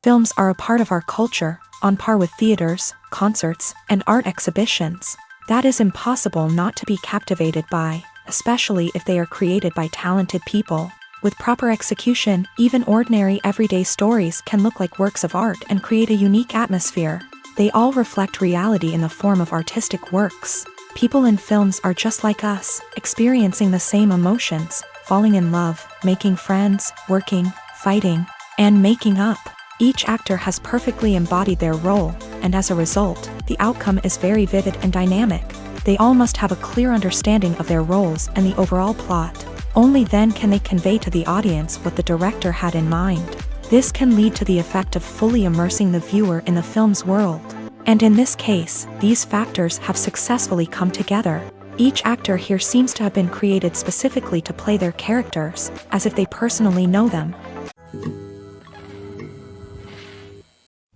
Films are a part of our culture, on par with theaters, concerts, and art exhibitions. That is impossible not to be captivated by, especially if they are created by talented people. With proper execution, even ordinary everyday stories can look like works of art and create a unique atmosphere. They all reflect reality in the form of artistic works. People in films are just like us, experiencing the same emotions, falling in love, making friends, working, fighting, and making up. Each actor has perfectly embodied their role, and as a result, the outcome is very vivid and dynamic. They all must have a clear understanding of their roles and the overall plot. Only then can they convey to the audience what the director had in mind. This can lead to the effect of fully immersing the viewer in the film's world. And in this case, these factors have successfully come together. Each actor here seems to have been created specifically to play their characters, as if they personally know them.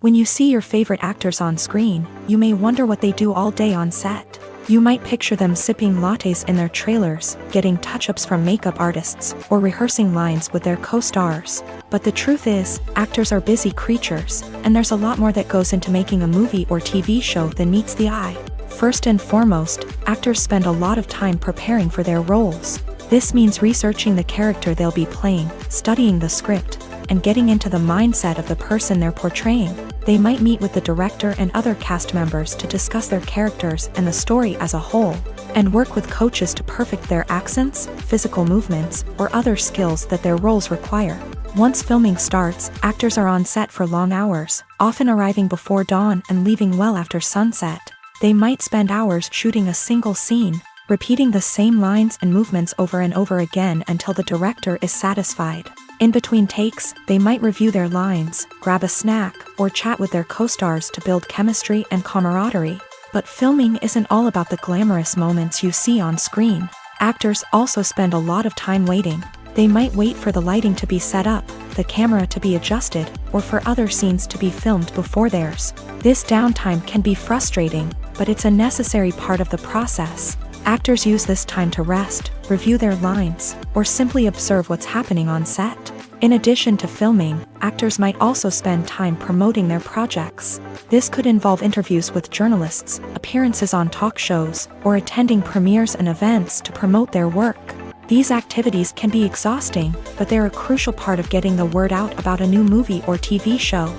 When you see your favorite actors on screen, you may wonder what they do all day on set. You might picture them sipping lattes in their trailers, getting touch-ups from makeup artists, or rehearsing lines with their co-stars. But the truth is, actors are busy creatures, and there's a lot more that goes into making a movie or TV show than meets the eye. First and foremost, actors spend a lot of time preparing for their roles. This means researching the character they'll be playing, studying the script, and getting into the mindset of the person they're portraying. They might meet with the director and other cast members to discuss their characters and the story as a whole, and work with coaches to perfect their accents, physical movements, or other skills that their roles require. Once filming starts, actors are on set for long hours, often arriving before dawn and leaving well after sunset. They might spend hours shooting a single scene, repeating the same lines and movements over and over again until the director is satisfied. In between takes, they might review their lines, grab a snack, or chat with their co-stars to build chemistry and camaraderie. But filming isn't all about the glamorous moments you see on screen. Actors also spend a lot of time waiting. They might wait for the lighting to be set up, the camera to be adjusted, or for other scenes to be filmed before theirs. This downtime can be frustrating, but it's a necessary part of the process. Actors use this time to rest, review their lines, or simply observe what's happening on set. In addition to filming, actors might also spend time promoting their projects. This could involve interviews with journalists, appearances on talk shows, or attending premieres and events to promote their work. These activities can be exhausting, but they're a crucial part of getting the word out about a new movie or TV show.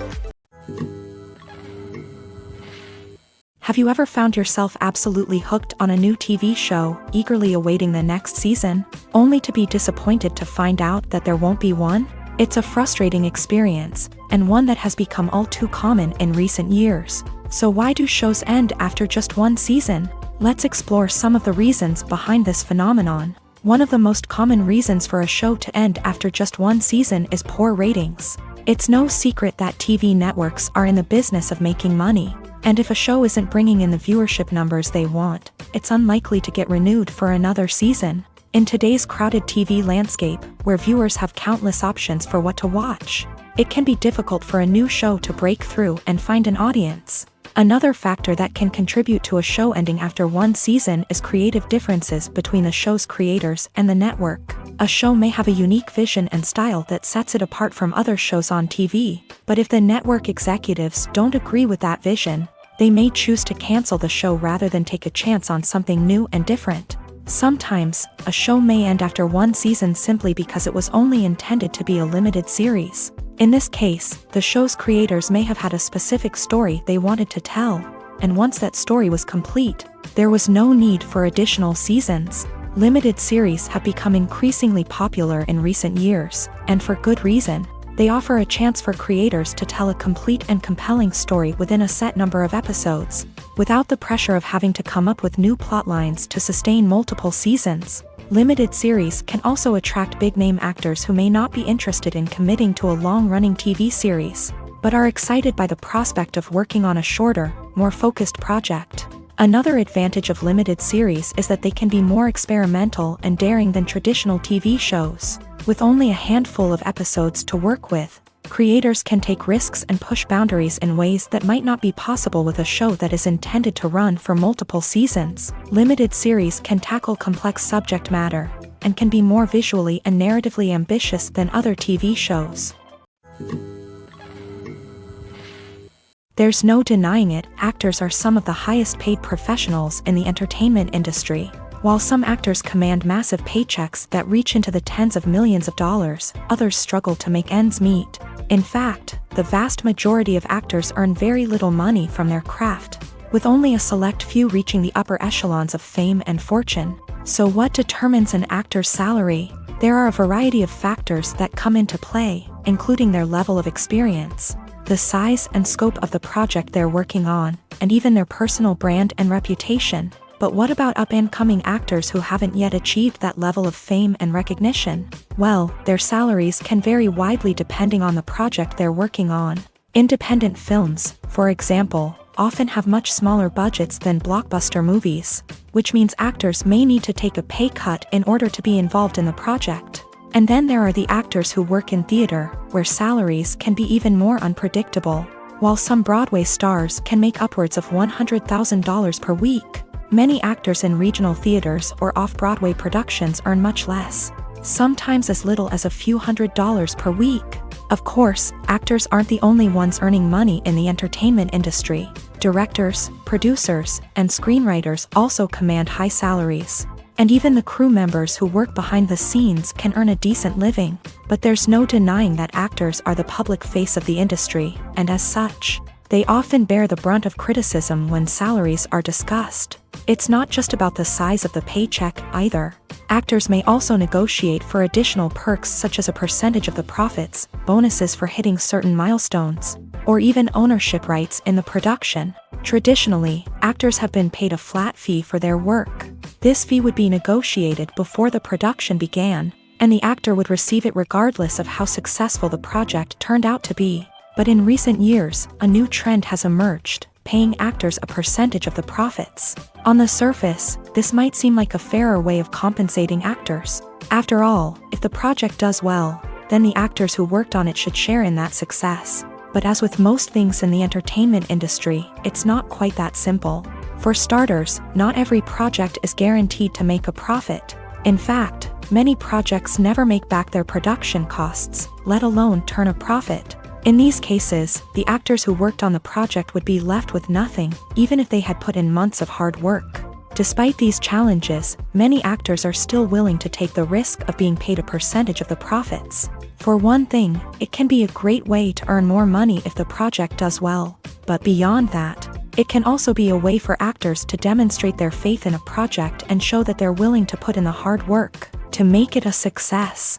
Have you ever found yourself absolutely hooked on a new TV show, eagerly awaiting the next season, only to be disappointed to find out that there won't be one? It's a frustrating experience, and one that has become all too common in recent years. So why do shows end after just one season? Let's explore some of the reasons behind this phenomenon. One of the most common reasons for a show to end after just one season is poor ratings. It's no secret that TV networks are in the business of making money. And if a show isn't bringing in the viewership numbers they want, it's unlikely to get renewed for another season. In today's crowded TV landscape, where viewers have countless options for what to watch, it can be difficult for a new show to break through and find an audience. Another factor that can contribute to a show ending after one season is creative differences between the show's creators and the network. A show may have a unique vision and style that sets it apart from other shows on TV, but if the network executives don't agree with that vision, they may choose to cancel the show rather than take a chance on something new and different. Sometimes, a show may end after one season simply because it was only intended to be a limited series. In this case, the show's creators may have had a specific story they wanted to tell, and once that story was complete, there was no need for additional seasons. Limited series have become increasingly popular in recent years, and for good reason. They offer a chance for creators to tell a complete and compelling story within a set number of episodes, without the pressure of having to come up with new plotlines to sustain multiple seasons. Limited series can also attract big-name actors who may not be interested in committing to a long-running TV series, but are excited by the prospect of working on a shorter, more focused project. Another advantage of limited series is that they can be more experimental and daring than traditional TV shows. With only a handful of episodes to work with, creators can take risks and push boundaries in ways that might not be possible with a show that is intended to run for multiple seasons. Limited series can tackle complex subject matter, and can be more visually and narratively ambitious than other TV shows. There's no denying it, actors are some of the highest paid professionals in the entertainment industry. While some actors command massive paychecks that reach into the tens of millions of dollars, others struggle to make ends meet. In fact, the vast majority of actors earn very little money from their craft, with only a select few reaching the upper echelons of fame and fortune. So what determines an actor's salary? There are a variety of factors that come into play, including their level of experience, the size and scope of the project they're working on, and even their personal brand and reputation. But what about up-and-coming actors who haven't yet achieved that level of fame and recognition? Well, their salaries can vary widely depending on the project they're working on. Independent films, for example, often have much smaller budgets than blockbuster movies, which means actors may need to take a pay cut in order to be involved in the project. And then there are the actors who work in theater, where salaries can be even more unpredictable. While some Broadway stars can make upwards of $100,000 per week, many actors in regional theaters or off-Broadway productions earn much less, sometimes as little as a few $100s per week. Of course, actors aren't the only ones earning money in the entertainment industry. Directors, producers, and screenwriters also command high salaries. And even the crew members who work behind the scenes can earn a decent living. But there's no denying that actors are the public face of the industry, and as such, they often bear the brunt of criticism when salaries are discussed. It's not just about the size of the paycheck, either. Actors may also negotiate for additional perks such as a percentage of the profits, bonuses for hitting certain milestones, or even ownership rights in the production. Traditionally, actors have been paid a flat fee for their work. This fee would be negotiated before the production began, and the actor would receive it regardless of how successful the project turned out to be. But in recent years, a new trend has emerged, paying actors a percentage of the profits. On the surface, this might seem like a fairer way of compensating actors. After all, if the project does well, then the actors who worked on it should share in that success. But as with most things in the entertainment industry, it's not quite that simple. For starters, not every project is guaranteed to make a profit. In fact, many projects never make back their production costs, let alone turn a profit. In these cases, the actors who worked on the project would be left with nothing, even if they had put in months of hard work. Despite these challenges, many actors are still willing to take the risk of being paid a percentage of the profits. For one thing, it can be a great way to earn more money if the project does well. But beyond that, it can also be a way for actors to demonstrate their faith in a project and show that they're willing to put in the hard work to make it a success.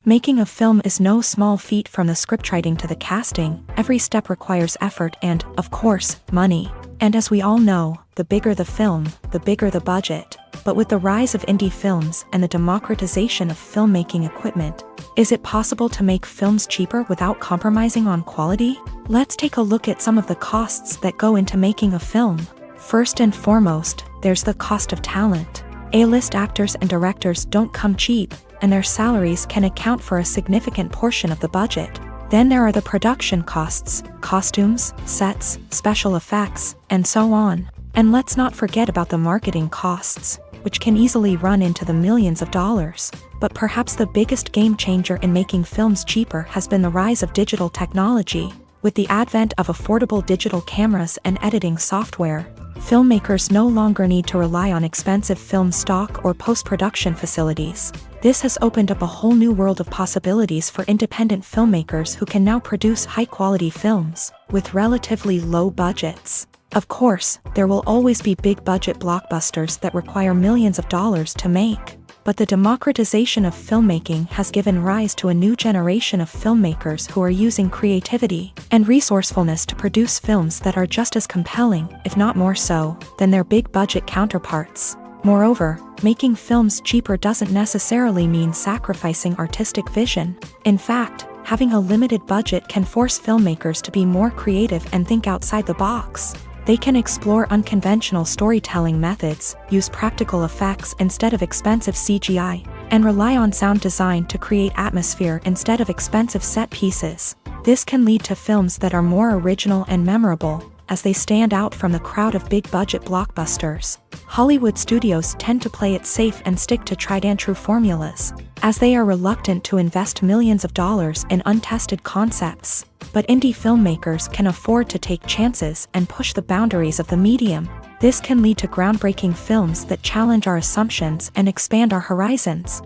Making a film is no small feat. From the scriptwriting to the casting, every step requires effort and, of course, money. And as we all know, the bigger the film, the bigger the budget. But with the rise of indie films and the democratization of filmmaking equipment, is it possible to make films cheaper without compromising on quality? Let's take a look at some of the costs that go into making a film. First and foremost, there's the cost of talent. A-list actors and directors don't come cheap, and their salaries can account for a significant portion of the budget. Then there are the production costs, costumes, sets, special effects, and so on. And let's not forget about the marketing costs, which can easily run into the millions of dollars. But perhaps the biggest game changer in making films cheaper has been the rise of digital technology. With the advent of affordable digital cameras and editing software, Filmmakers no longer need to rely on expensive film stock or post-production facilities. This has opened up a whole new world of possibilities for independent filmmakers who can now produce high-quality films with relatively low budgets. Of course, there will always be big-budget blockbusters that require millions of dollars to make. But the democratization of filmmaking has given rise to a new generation of filmmakers who are using creativity and resourcefulness to produce films that are just as compelling, if not more so, than their big-budget counterparts. Moreover, making films cheaper doesn't necessarily mean sacrificing artistic vision. In fact, having a limited budget can force filmmakers to be more creative and think outside the box. They can explore unconventional storytelling methods, use practical effects instead of expensive CGI, and rely on sound design to create atmosphere instead of expensive set pieces. This can lead to films that are more original and memorable, as they stand out from the crowd of big-budget blockbusters. Hollywood studios tend to play it safe and stick to tried-and-true formulas, as they are reluctant to invest millions of dollars in untested concepts. But indie filmmakers can afford to take chances and push the boundaries of the medium. This can lead to groundbreaking films that challenge our assumptions and expand our horizons.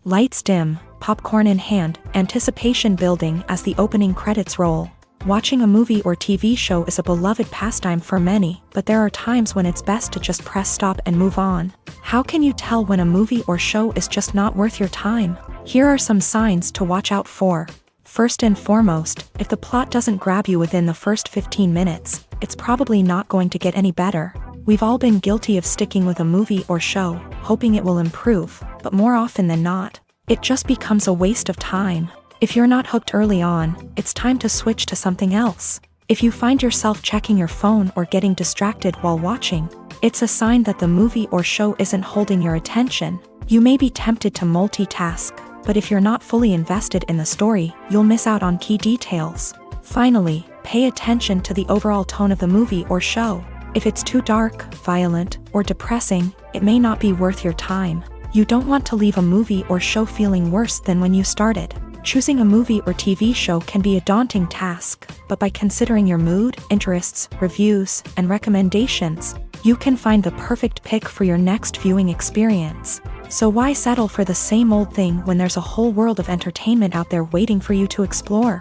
Lights dim, popcorn in hand, anticipation building as the opening credits roll. Watching a movie or TV show is a beloved pastime for many, but there are times when it's best to just press stop and move on. How can you tell when a movie or show is just not worth your time? Here are some signs to watch out for. First and foremost, if the plot doesn't grab you within the first 15 minutes, it's probably not going to get any better. We've all been guilty of sticking with a movie or show, hoping it will improve, but more often than not, it just becomes a waste of time. If you're not hooked early on, it's time to switch to something else. If you find yourself checking your phone or getting distracted while watching, it's a sign that the movie or show isn't holding your attention. You may be tempted to multitask, but if you're not fully invested in the story, you'll miss out on key details. Finally, pay attention to the overall tone of the movie or show. If it's too dark, violent, or depressing, it may not be worth your time. You don't want to leave a movie or show feeling worse than when you started. Choosing a movie or TV show can be a daunting task, but by considering your mood, interests, reviews, and recommendations, you can find the perfect pick for your next viewing experience. So why settle for the same old thing when there's a whole world of entertainment out there waiting for you to explore?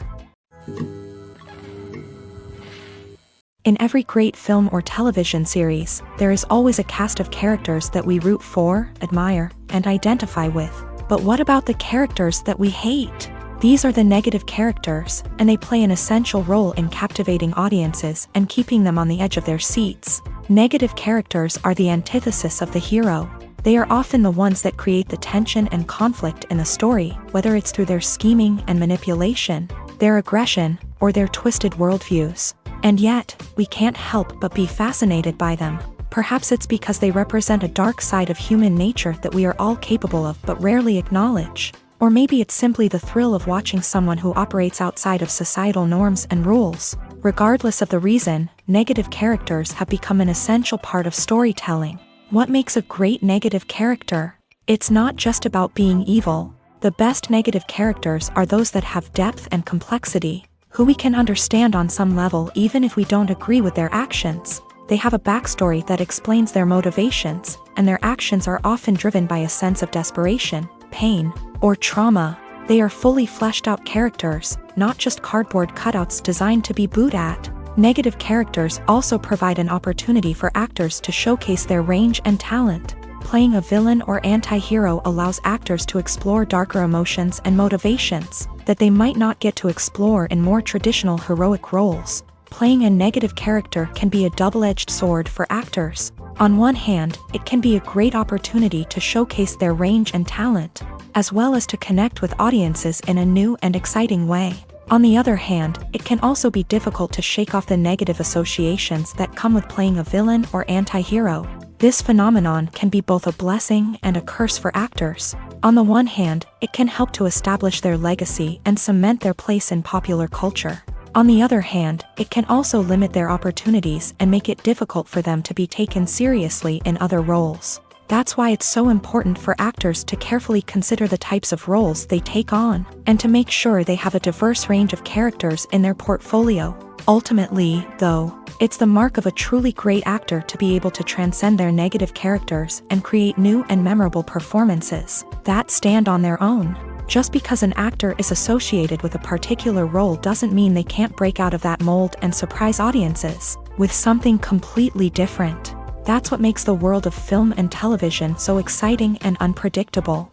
In every great film or television series, there is always a cast of characters that we root for, admire, and identify with. But what about the characters that we hate? These are the negative characters, and they play an essential role in captivating audiences and keeping them on the edge of their seats. Negative characters are the antithesis of the hero. They are often the ones that create the tension and conflict in the story, whether it's through their scheming and manipulation, their aggression, or their twisted worldviews. And yet, we can't help but be fascinated by them. Perhaps it's because they represent a dark side of human nature that we are all capable of but rarely acknowledge. Or maybe it's simply the thrill of watching someone who operates outside of societal norms and rules. Regardless of the reason, negative characters have become an essential part of storytelling. What makes a great negative character? It's not just about being evil. The best negative characters are those that have depth and complexity, who we can understand on some level even if we don't agree with their actions. They have a backstory that explains their motivations, and their actions are often driven by a sense of desperation, pain, or trauma. They are fully fleshed out characters, not just cardboard cutouts designed to be booed at. Negative characters also provide an opportunity for actors to showcase their range and talent. Playing a villain or anti-hero allows actors to explore darker emotions and motivations that they might not get to explore in more traditional heroic roles. Playing a negative character can be a double-edged sword for actors. On one hand, it can be a great opportunity to showcase their range and talent, as well as to connect with audiences in a new and exciting way. On the other hand, it can also be difficult to shake off the negative associations that come with playing a villain or anti-hero. This phenomenon can be both a blessing and a curse for actors. On the one hand, it can help to establish their legacy and cement their place in popular culture. On the other hand, it can also limit their opportunities and make it difficult for them to be taken seriously in other roles. That's why it's so important for actors to carefully consider the types of roles they take on, and to make sure they have a diverse range of characters in their portfolio. Ultimately, though, it's the mark of a truly great actor to be able to transcend their negative characters and create new and memorable performances that stand on their own. Just because an actor is associated with a particular role doesn't mean they can't break out of that mold and surprise audiences with something completely different. That's what makes the world of film and television so exciting and unpredictable.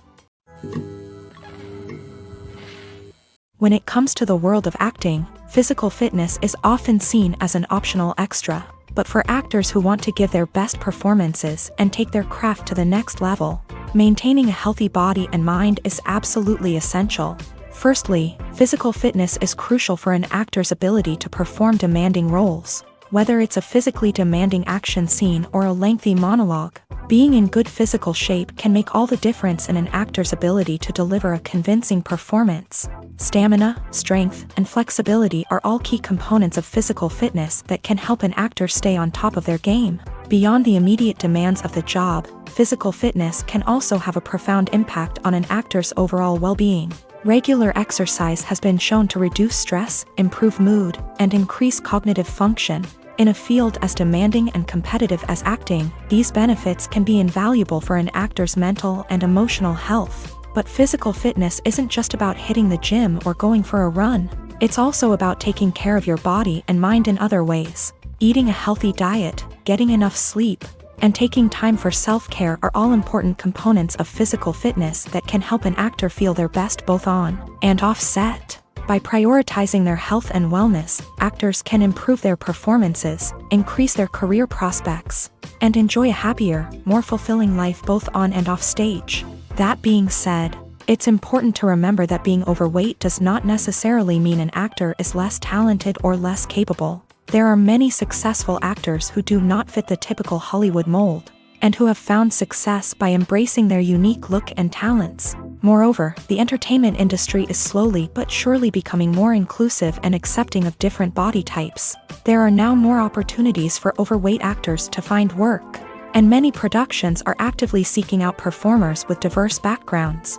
When it comes to the world of acting, physical fitness is often seen as an optional extra. But for actors who want to give their best performances and take their craft to the next level, maintaining a healthy body and mind is absolutely essential. Firstly, physical fitness is crucial for an actor's ability to perform demanding roles. Whether it's a physically demanding action scene or a lengthy monologue, being in good physical shape can make all the difference in an actor's ability to deliver a convincing performance. Stamina, strength, and flexibility are all key components of physical fitness that can help an actor stay on top of their game. Beyond the immediate demands of the job, physical fitness can also have a profound impact on an actor's overall well-being. Regular exercise has been shown to reduce stress, improve mood, and increase cognitive function. In a field as demanding and competitive as acting, these benefits can be invaluable for an actor's mental and emotional health. But physical fitness isn't just about hitting the gym or going for a run. It's also about taking care of your body and mind in other ways. Eating a healthy diet, getting enough sleep, and taking time for self-care are all important components of physical fitness that can help an actor feel their best both on and off set. By prioritizing their health and wellness, actors can improve their performances, increase their career prospects, and enjoy a happier, more fulfilling life both on and off stage. That being said, it's important to remember that being overweight does not necessarily mean an actor is less talented or less capable. There are many successful actors who do not fit the typical Hollywood mold, and who have found success by embracing their unique look and talents. Moreover, the entertainment industry is slowly but surely becoming more inclusive and accepting of different body types. There are now more opportunities for overweight actors to find work, and many productions are actively seeking out performers with diverse backgrounds.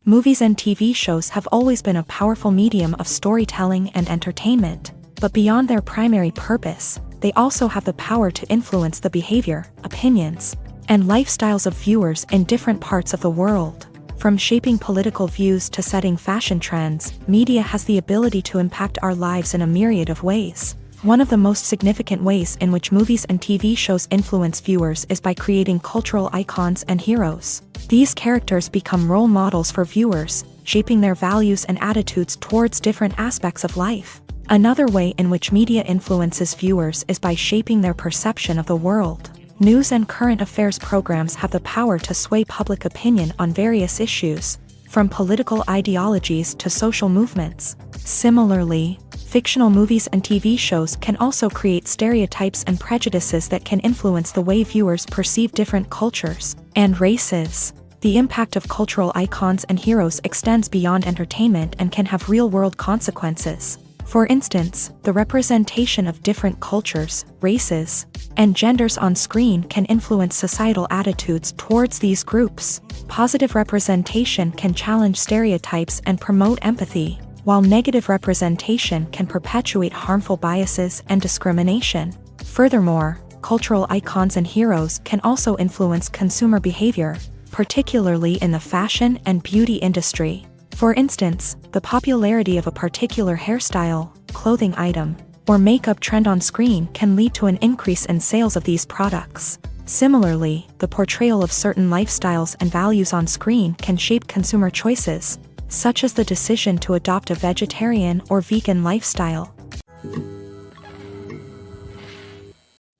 Movies and TV shows have always been a powerful medium of storytelling and entertainment, but beyond their primary purpose, they also have the power to influence the behavior, opinions, and lifestyles of viewers in different parts of the world. From shaping political views to setting fashion trends, media has the ability to impact our lives in a myriad of ways. One of the most significant ways in which movies and TV shows influence viewers is by creating cultural icons and heroes. These characters become role models for viewers, shaping their values and attitudes towards different aspects of life. Another way in which media influences viewers is by shaping their perception of the world. News and current affairs programs have the power to sway public opinion on various issues, from political ideologies to social movements. Similarly, fictional movies and TV shows can also create stereotypes and prejudices that can influence the way viewers perceive different cultures and races. The impact of cultural icons and heroes extends beyond entertainment and can have real-world consequences. For instance, the representation of different cultures, races, and genders on screen can influence societal attitudes towards these groups. Positive representation can challenge stereotypes and promote empathy, while negative representation can perpetuate harmful biases and discrimination. Furthermore, cultural icons and heroes can also influence consumer behavior, particularly in the fashion and beauty industry. For instance, the popularity of a particular hairstyle, clothing item, or makeup trend on screen can lead to an increase in sales of these products. Similarly, the portrayal of certain lifestyles and values on screen can shape consumer choices, such as the decision to adopt a vegetarian or vegan lifestyle.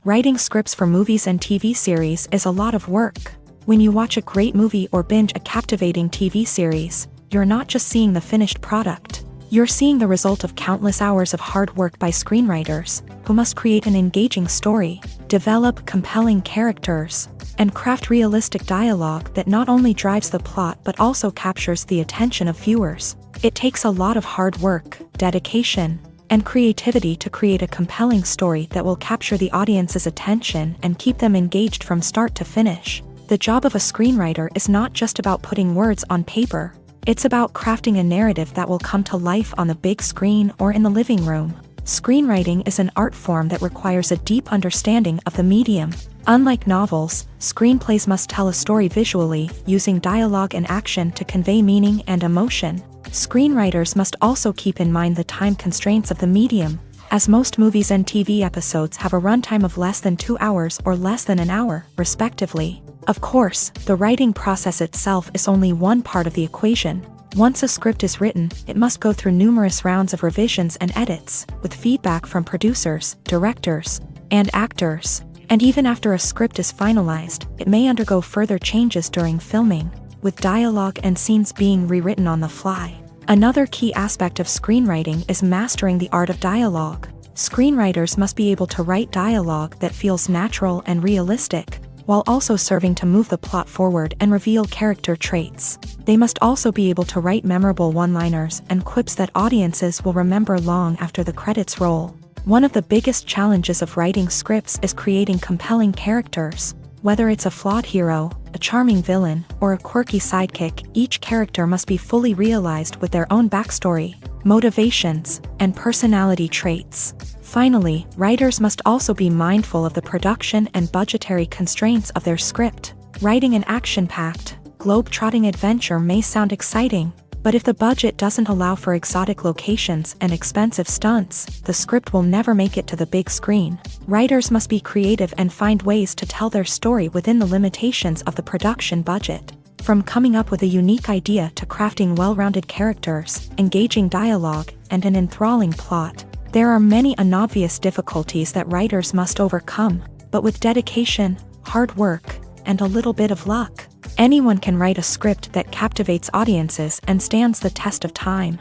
Writing scripts for movies and TV series is a lot of work. When you watch a great movie or binge a captivating TV series, you're not just seeing the finished product. You're seeing the result of countless hours of hard work by screenwriters, who must create an engaging story, develop compelling characters, and craft realistic dialogue that not only drives the plot but also captures the attention of viewers. It takes a lot of hard work, dedication, and creativity to create a compelling story that will capture the audience's attention and keep them engaged from start to finish. The job of a screenwriter is not just about putting words on paper. It's about crafting a narrative that will come to life on the big screen or in the living room. Screenwriting is an art form that requires a deep understanding of the medium. Unlike novels, screenplays must tell a story visually, using dialogue and action to convey meaning and emotion. Screenwriters must also keep in mind the time constraints of the medium, as most movies and TV episodes have a runtime of less than 2 hours or less than an hour, respectively. Of course, the writing process itself is only one part of the equation. Once a script is written, it must go through numerous rounds of revisions and edits, with feedback from producers, directors, and actors. And even after a script is finalized, it may undergo further changes during filming, with dialogue and scenes being rewritten on the fly. Another key aspect of screenwriting is mastering the art of dialogue. Screenwriters must be able to write dialogue that feels natural and realistic, while also serving to move the plot forward and reveal character traits. They must also be able to write memorable one-liners and quips that audiences will remember long after the credits roll. One of the biggest challenges of writing scripts is creating compelling characters. Whether it's a flawed hero, a charming villain, or a quirky sidekick, each character must be fully realized with their own backstory, motivations, and personality traits. Finally, writers must also be mindful of the production and budgetary constraints of their script. Writing an action-packed, globe-trotting adventure may sound exciting, but if the budget doesn't allow for exotic locations and expensive stunts, the script will never make it to the big screen. Writers must be creative and find ways to tell their story within the limitations of the production budget. From coming up with a unique idea to crafting well-rounded characters, engaging dialogue, and an enthralling plot, there are many unobvious difficulties that writers must overcome, but with dedication, hard work, and a little bit of luck, anyone can write a script that captivates audiences and stands the test of time.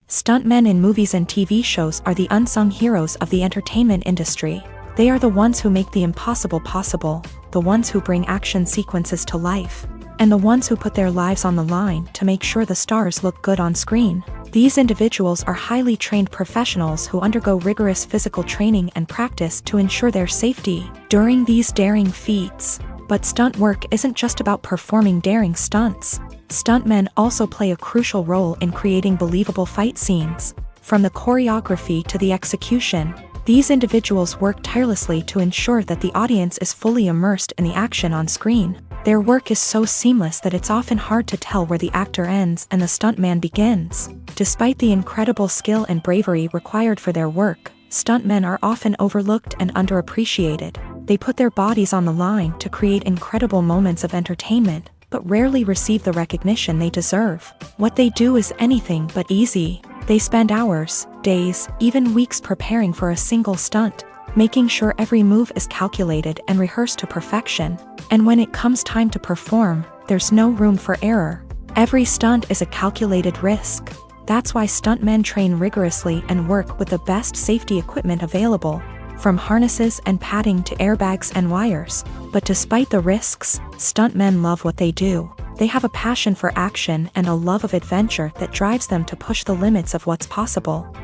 Stuntmen in movies and TV shows are the unsung heroes of the entertainment industry. They are the ones who make the impossible possible, the ones who bring action sequences to life, and the ones who put their lives on the line to make sure the stars look good on screen. These individuals are highly trained professionals who undergo rigorous physical training and practice to ensure their safety during these daring feats. But stunt work isn't just about performing daring stunts. Stuntmen also play a crucial role in creating believable fight scenes. From the choreography to the execution, these individuals work tirelessly to ensure that the audience is fully immersed in the action on screen. Their work is so seamless that it's often hard to tell where the actor ends and the stuntman begins. Despite the incredible skill and bravery required for their work, stuntmen are often overlooked and underappreciated. They put their bodies on the line to create incredible moments of entertainment, but rarely receive the recognition they deserve. What they do is anything but easy. They spend hours, days, even weeks preparing for a single stunt, making sure every move is calculated and rehearsed to perfection. And when it comes time to perform, there's no room for error. Every stunt is a calculated risk. That's why stuntmen train rigorously and work with the best safety equipment available, from harnesses and padding to airbags and wires. But despite the risks, stuntmen love what they do. They have a passion for action and a love of adventure that drives them to push the limits of what's possible.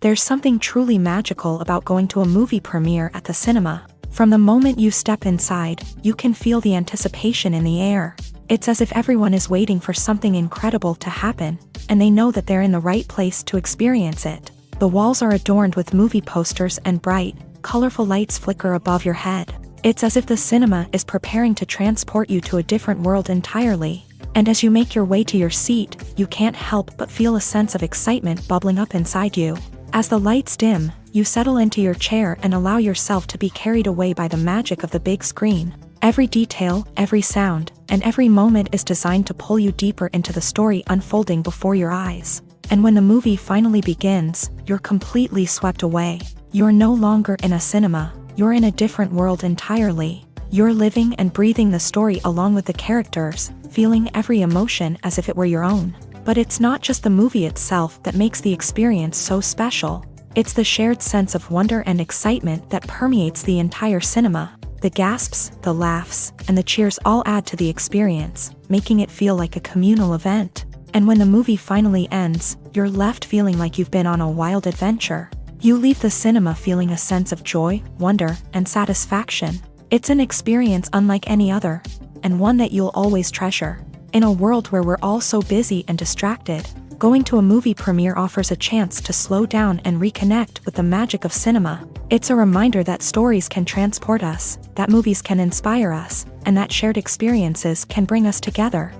There's something truly magical about going to a movie premiere at the cinema. From the moment you step inside, you can feel the anticipation in the air. It's as if everyone is waiting for something incredible to happen, and they know that they're in the right place to experience it. The walls are adorned with movie posters and bright, colorful lights flicker above your head. It's as if the cinema is preparing to transport you to a different world entirely. And as you make your way to your seat, you can't help but feel a sense of excitement bubbling up inside you. As the lights dim, you settle into your chair and allow yourself to be carried away by the magic of the big screen. Every detail, every sound, and every moment is designed to pull you deeper into the story unfolding before your eyes. And when the movie finally begins, you're completely swept away. You're no longer in a cinema, you're in a different world entirely. You're living and breathing the story along with the characters, feeling every emotion as if it were your own. But it's not just the movie itself that makes the experience so special. It's the shared sense of wonder and excitement that permeates the entire cinema. The gasps, the laughs, and the cheers all add to the experience, making it feel like a communal event. And when the movie finally ends, you're left feeling like you've been on a wild adventure. You leave the cinema feeling a sense of joy, wonder, and satisfaction. It's an experience unlike any other, and one that you'll always treasure. In a world where we're all so busy and distracted, going to a movie premiere offers a chance to slow down and reconnect with the magic of cinema. It's a reminder that stories can transport us, that movies can inspire us, and that shared experiences can bring us together.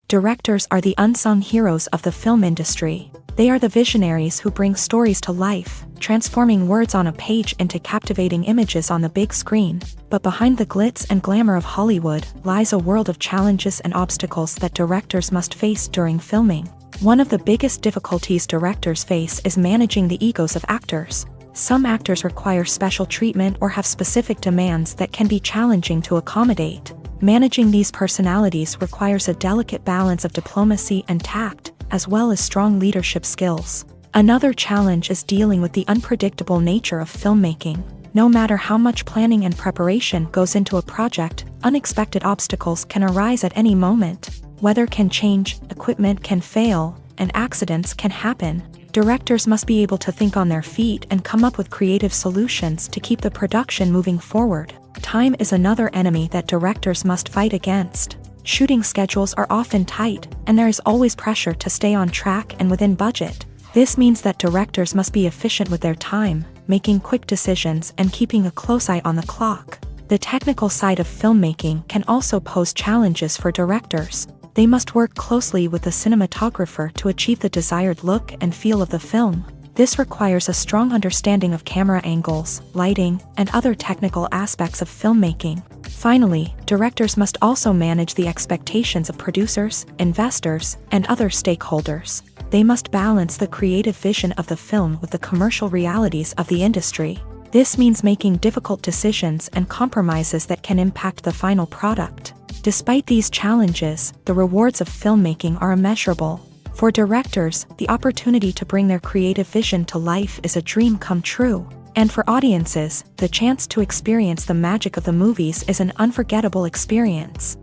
Directors are the unsung heroes of the film industry. They are the visionaries who bring stories to life, transforming words on a page into captivating images on the big screen. But behind the glitz and glamour of Hollywood lies a world of challenges and obstacles that directors must face during filming. One of the biggest difficulties directors face is managing the egos of actors. Some actors require special treatment or have specific demands that can be challenging to accommodate. Managing these personalities requires a delicate balance of diplomacy and tact, as well as strong leadership skills. Another challenge is dealing with the unpredictable nature of filmmaking. No matter how much planning and preparation goes into a project, unexpected obstacles can arise at any moment. Weather can change, equipment can fail, and accidents can happen. Directors must be able to think on their feet and come up with creative solutions to keep the production moving forward. Time is another enemy that directors must fight against. Shooting schedules are often tight, and there is always pressure to stay on track and within budget. This means that directors must be efficient with their time, making quick decisions and keeping a close eye on the clock. The technical side of filmmaking can also pose challenges for directors. They must work closely with the cinematographer to achieve the desired look and feel of the film. This requires a strong understanding of camera angles, lighting, and other technical aspects of filmmaking. Finally, directors must also manage the expectations of producers, investors, and other stakeholders. They must balance the creative vision of the film with the commercial realities of the industry. This means making difficult decisions and compromises that can impact the final product. Despite these challenges, the rewards of filmmaking are immeasurable. For directors, the opportunity to bring their creative vision to life is a dream come true. And for audiences, the chance to experience the magic of the movies is an unforgettable experience.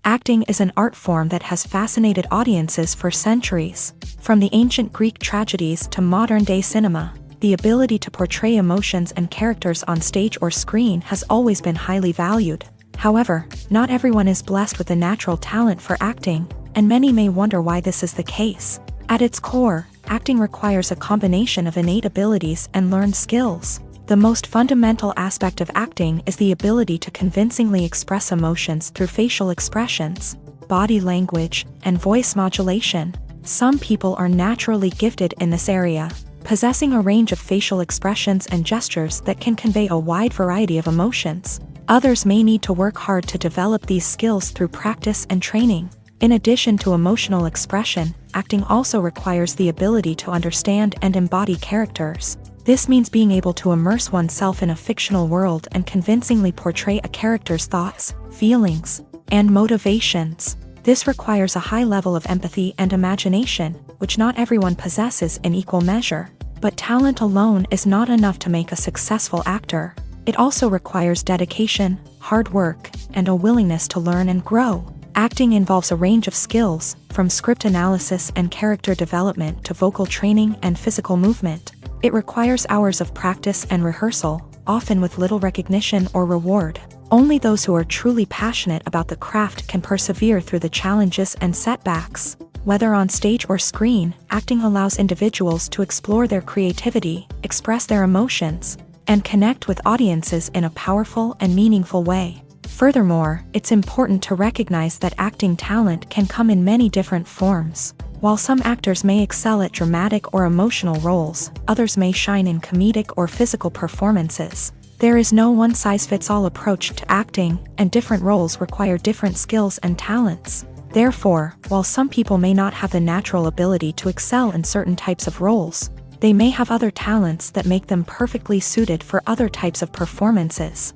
Acting is an art form that has fascinated audiences for centuries. From the ancient Greek tragedies to modern-day cinema, the ability to portray emotions and characters on stage or screen has always been highly valued. However, not everyone is blessed with a natural talent for acting, and many may wonder why this is the case. At its core, acting requires a combination of innate abilities and learned skills. The most fundamental aspect of acting is the ability to convincingly express emotions through facial expressions, body language, and voice modulation. Some people are naturally gifted in this area, possessing a range of facial expressions and gestures that can convey a wide variety of emotions. Others may need to work hard to develop these skills through practice and training. In addition to emotional expression, acting also requires the ability to understand and embody characters. This means being able to immerse oneself in a fictional world and convincingly portray a character's thoughts, feelings, and motivations. This requires a high level of empathy and imagination, which not everyone possesses in equal measure. But talent alone is not enough to make a successful actor. It also requires dedication, hard work, and a willingness to learn and grow. Acting involves a range of skills, from script analysis and character development to vocal training and physical movement. It requires hours of practice and rehearsal, often with little recognition or reward. Only those who are truly passionate about the craft can persevere through the challenges and setbacks. Whether on stage or screen, acting allows individuals to explore their creativity, express their emotions, and connect with audiences in a powerful and meaningful way. Furthermore, it's important to recognize that acting talent can come in many different forms. While some actors may excel at dramatic or emotional roles, others may shine in comedic or physical performances. There is no one-size-fits-all approach to acting, and different roles require different skills and talents. Therefore, while some people may not have the natural ability to excel in certain types of roles, they may have other talents that make them perfectly suited for other types of performances.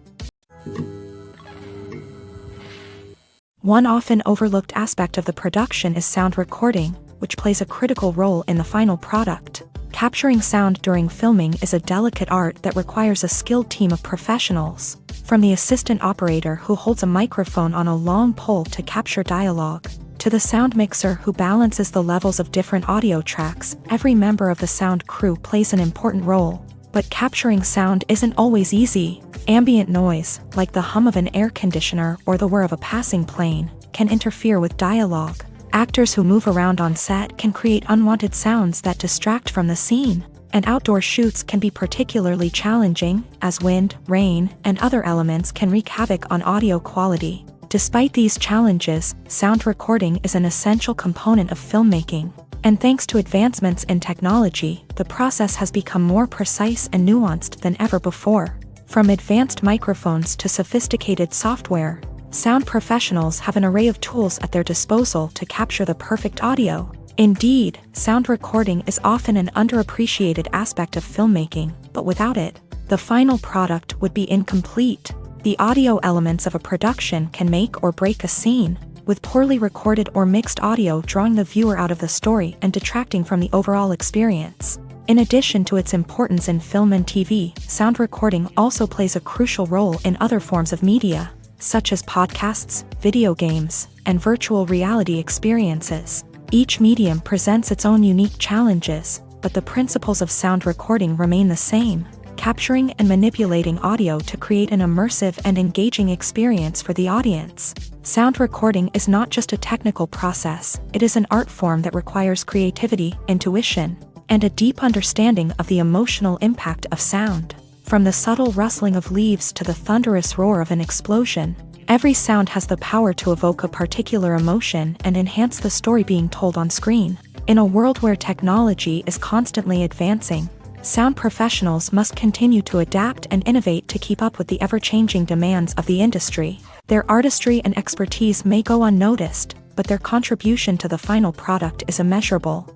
One often overlooked aspect of the production is sound recording, which plays a critical role in the final product. Capturing sound during filming is a delicate art that requires a skilled team of professionals. From the assistant operator who holds a microphone on a long pole to capture dialogue, to the sound mixer who balances the levels of different audio tracks, every member of the sound crew plays an important role. But capturing sound isn't always easy. Ambient noise, like the hum of an air conditioner or the whir of a passing plane, can interfere with dialogue. Actors who move around on set can create unwanted sounds that distract from the scene. And outdoor shoots can be particularly challenging, as wind, rain, and other elements can wreak havoc on audio quality. Despite these challenges, sound recording is an essential component of filmmaking. And thanks to advancements in technology, the process has become more precise and nuanced than ever before. From advanced microphones to sophisticated software, sound professionals have an array of tools at their disposal to capture the perfect audio. Indeed, sound recording is often an underappreciated aspect of filmmaking, but without it, the final product would be incomplete. The audio elements of a production can make or break a scene, with poorly recorded or mixed audio drawing the viewer out of the story and detracting from the overall experience. In addition to its importance in film and TV, sound recording also plays a crucial role in other forms of media, such as podcasts, video games, and virtual reality experiences. Each medium presents its own unique challenges, but the principles of sound recording remain the same: capturing and manipulating audio to create an immersive and engaging experience for the audience. Sound recording is not just a technical process, it is an art form that requires creativity, intuition, and a deep understanding of the emotional impact of sound. From the subtle rustling of leaves to the thunderous roar of an explosion, every sound has the power to evoke a particular emotion and enhance the story being told on screen. In a world where technology is constantly advancing, sound professionals must continue to adapt and innovate to keep up with the ever-changing demands of the industry. Their artistry and expertise may go unnoticed, but their contribution to the final product is immeasurable.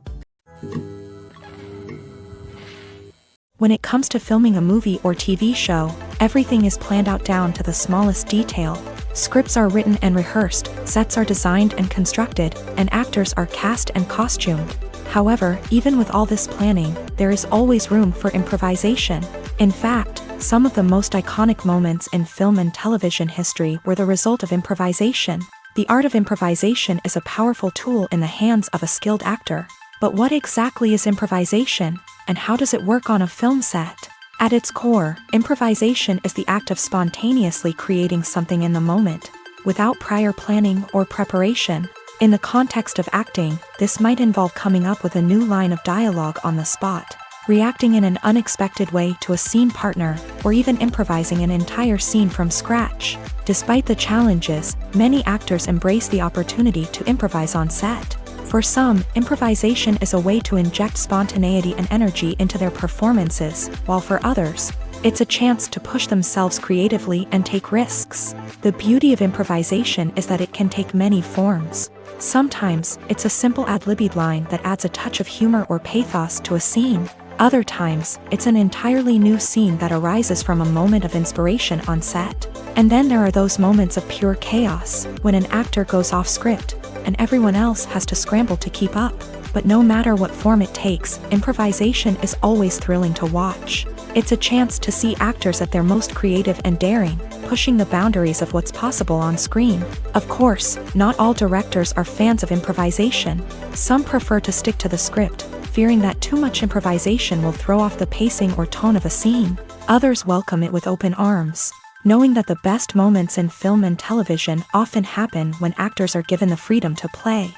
When it comes to filming a movie or TV show, everything is planned out down to the smallest detail. Scripts are written and rehearsed, sets are designed and constructed, and actors are cast and costumed. However, even with all this planning, there is always room for improvisation. In fact, some of the most iconic moments in film and television history were the result of improvisation. The art of improvisation is a powerful tool in the hands of a skilled actor. But what exactly is improvisation, and how does it work on a film set? At its core, improvisation is the act of spontaneously creating something in the moment, without prior planning or preparation. In the context of acting, this might involve coming up with a new line of dialogue on the spot, reacting in an unexpected way to a scene partner, or even improvising an entire scene from scratch. Despite the challenges, many actors embrace the opportunity to improvise on set. For some, improvisation is a way to inject spontaneity and energy into their performances, while for others, it's a chance to push themselves creatively and take risks. The beauty of improvisation is that it can take many forms. Sometimes, it's a simple ad-libbed line that adds a touch of humor or pathos to a scene. Other times, it's an entirely new scene that arises from a moment of inspiration on set. And then there are those moments of pure chaos, when an actor goes off script, and everyone else has to scramble to keep up. But no matter what form it takes, improvisation is always thrilling to watch. It's a chance to see actors at their most creative and daring, pushing the boundaries of what's possible on screen. Of course, not all directors are fans of improvisation. Some prefer to stick to the script, fearing that too much improvisation will throw off the pacing or tone of a scene. Others welcome it with open arms, knowing that the best moments in film and television often happen when actors are given the freedom to play.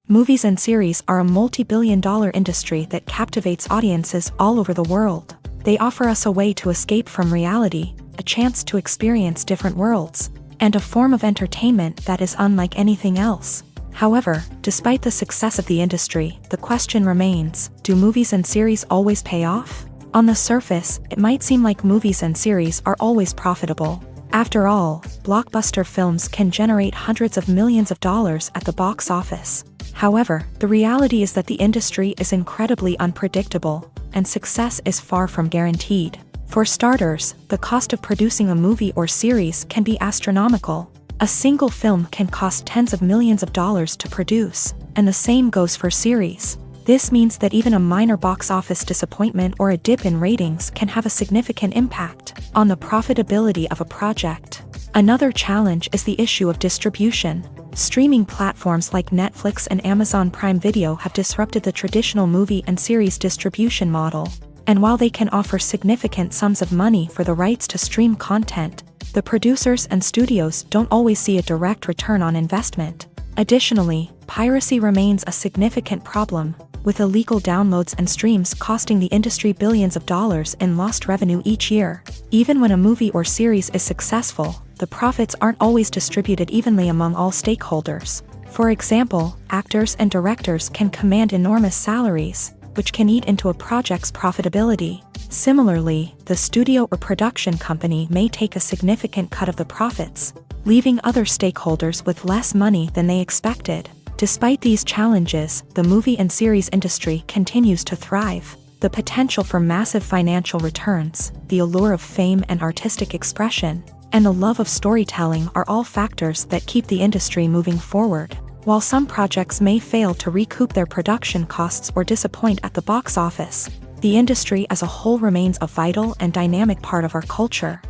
Movies and series are a multi-billion-dollar industry that captivates audiences all over the world. They offer us a way to escape from reality, a chance to experience different worlds, and a form of entertainment that is unlike anything else. However, despite the success of the industry, the question remains, do movies and series always pay off? On the surface, it might seem like movies and series are always profitable. After all, blockbuster films can generate hundreds of millions of dollars at the box office. However, the reality is that the industry is incredibly unpredictable, and success is far from guaranteed. For starters, the cost of producing a movie or series can be astronomical. A single film can cost tens of millions of dollars to produce, and the same goes for series. This means that even a minor box office disappointment or a dip in ratings can have a significant impact on the profitability of a project. Another challenge is the issue of distribution. Streaming platforms like Netflix and Amazon Prime Video have disrupted the traditional movie and series distribution model. And while they can offer significant sums of money for the rights to stream content, the producers and studios don't always see a direct return on investment. Additionally, piracy remains a significant problem, with illegal downloads and streams costing the industry billions of dollars in lost revenue each year. Even when a movie or series is successful, the profits aren't always distributed evenly among all stakeholders. For example, actors and directors can command enormous salaries, which can eat into a project's profitability. Similarly, the studio or production company may take a significant cut of the profits, leaving other stakeholders with less money than they expected. Despite these challenges, the movie and series industry continues to thrive. The potential for massive financial returns, the allure of fame and artistic expression, and the love of storytelling are all factors that keep the industry moving forward. While some projects may fail to recoup their production costs or disappoint at the box office, the industry as a whole remains a vital and dynamic part of our culture.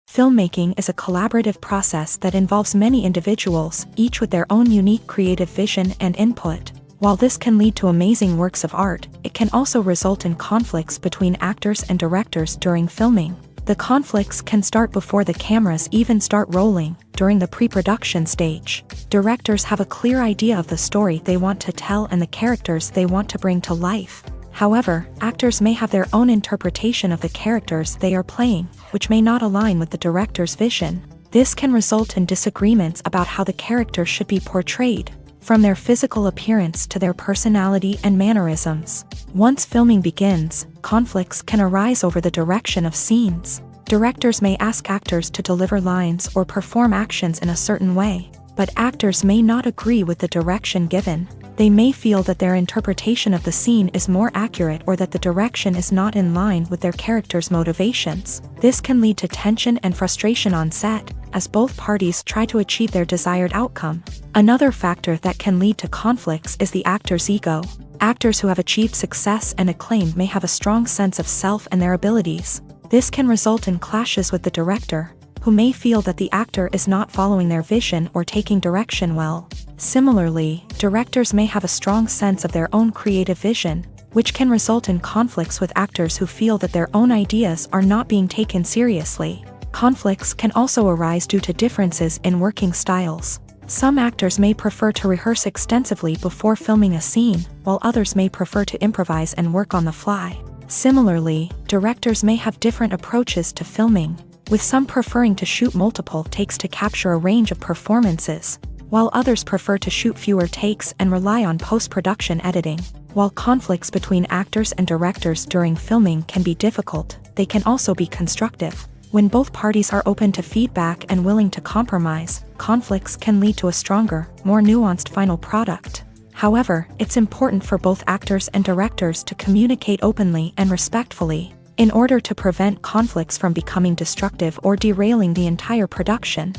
Filmmaking is a collaborative process that involves many individuals, each with their own unique creative vision and input. While this can lead to amazing works of art, it can also result in conflicts between actors and directors during filming. The conflicts can start before the cameras even start rolling, during the pre-production stage. Directors have a clear idea of the story they want to tell and the characters they want to bring to life. However, actors may have their own interpretation of the characters they are playing, which may not align with the director's vision. This can result in disagreements about how the character should be portrayed, from their physical appearance to their personality and mannerisms. Once filming begins, conflicts can arise over the direction of scenes. Directors may ask actors to deliver lines or perform actions in a certain way, but actors may not agree with the direction given. They may feel that their interpretation of the scene is more accurate or that the direction is not in line with their character's motivations. This can lead to tension and frustration on set, as both parties try to achieve their desired outcome. Another factor that can lead to conflicts is the actor's ego. Actors who have achieved success and acclaim may have a strong sense of self and their abilities. This can result in clashes with the director, who may feel that the actor is not following their vision or taking direction well. Similarly, directors may have a strong sense of their own creative vision, which can result in conflicts with actors who feel that their own ideas are not being taken seriously. Conflicts can also arise due to differences in working styles. Some actors may prefer to rehearse extensively before filming a scene, while others may prefer to improvise and work on the fly. Similarly, directors may have different approaches to filming, with some preferring to shoot multiple takes to capture a range of performances, while others prefer to shoot fewer takes and rely on post-production editing. While conflicts between actors and directors during filming can be difficult, they can also be constructive. When both parties are open to feedback and willing to compromise, conflicts can lead to a stronger, more nuanced final product. However, it's important for both actors and directors to communicate openly and respectfully, in order to prevent conflicts from becoming destructive or derailing the entire production.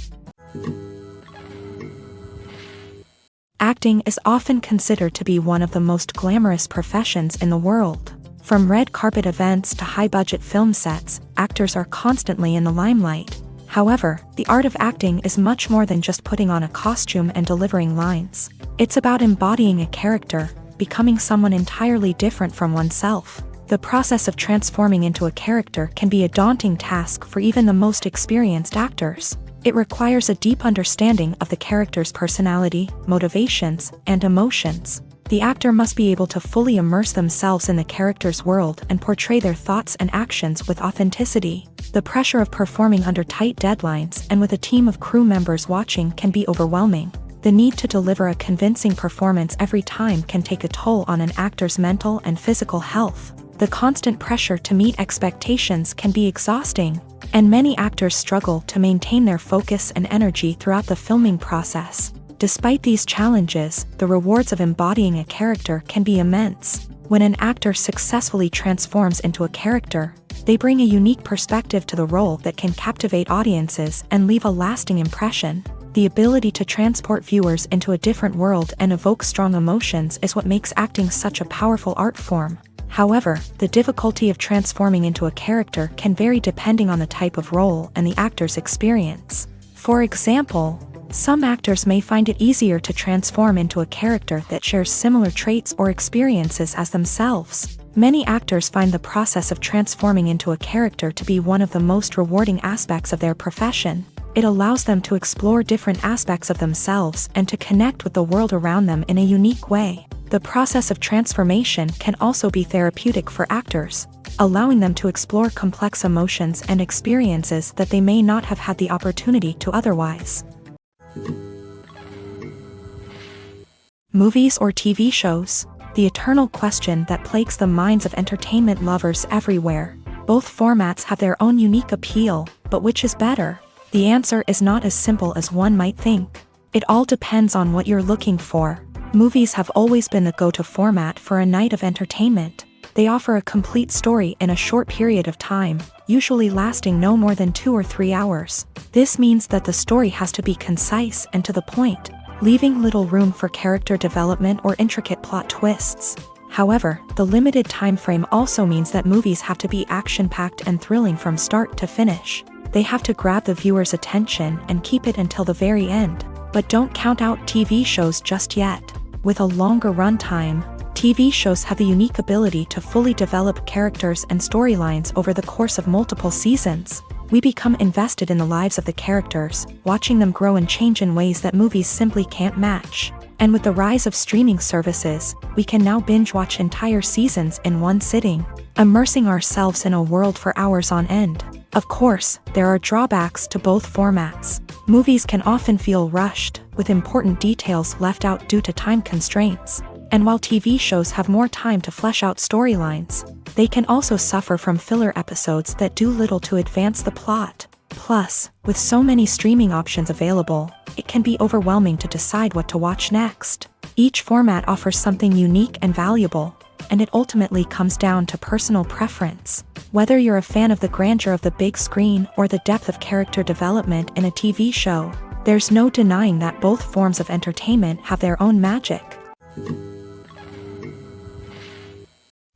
Acting is often considered to be one of the most glamorous professions in the world. From red carpet events to high-budget film sets, actors are constantly in the limelight. However, the art of acting is much more than just putting on a costume and delivering lines. It's about embodying a character, becoming someone entirely different from oneself. The process of transforming into a character can be a daunting task for even the most experienced actors. It requires a deep understanding of the character's personality, motivations, and emotions. The actor must be able to fully immerse themselves in the character's world and portray their thoughts and actions with authenticity. The pressure of performing under tight deadlines and with a team of crew members watching can be overwhelming. The need to deliver a convincing performance every time can take a toll on an actor's mental and physical health. The constant pressure to meet expectations can be exhausting, and many actors struggle to maintain their focus and energy throughout the filming process. Despite these challenges, the rewards of embodying a character can be immense. When an actor successfully transforms into a character, They bring a unique perspective to the role that can captivate audiences and leave a lasting impression. The ability to transport viewers into a different world and evoke strong emotions is what makes acting such a powerful art form. However, the difficulty of transforming into a character can vary depending on the type of role and the actor's experience. For example, some actors may find it easier to transform into a character that shares similar traits or experiences as themselves. Many actors find the process of transforming into a character to be one of the most rewarding aspects of their profession. It allows them to explore different aspects of themselves and to connect with the world around them in a unique way. The process of transformation can also be therapeutic for actors, allowing them to explore complex emotions and experiences that they may not have had the opportunity to otherwise. Movies or TV shows? The eternal question that plagues the minds of entertainment lovers everywhere. Both formats have their own unique appeal, but which is better? The answer is not as simple as one might think. It all depends on what you're looking for. Movies have always been the go-to format for a night of entertainment. They offer a complete story in a short period of time, usually lasting no more than 2 or 3 hours. This means that the story has to be concise and to the point, leaving little room for character development or intricate plot twists. However, the limited time frame also means that movies have to be action-packed and thrilling from start to finish. They have to grab the viewer's attention and keep it until the very end. But don't count out TV shows just yet. With a longer runtime, TV shows have the unique ability to fully develop characters and storylines over the course of multiple seasons. We become invested in the lives of the characters, watching them grow and change in ways that movies simply can't match. And with the rise of streaming services, we can now binge-watch entire seasons in one sitting, immersing ourselves in a world for hours on end. Of course, there are drawbacks to both formats. Movies can often feel rushed, with important details left out due to time constraints. And while TV shows have more time to flesh out storylines, they can also suffer from filler episodes that do little to advance the plot. Plus, with so many streaming options available, it can be overwhelming to decide what to watch next. Each format offers something unique and valuable, and it ultimately comes down to personal preference. Whether you're a fan of the grandeur of the big screen or the depth of character development in a TV show, there's no denying that both forms of entertainment have their own magic.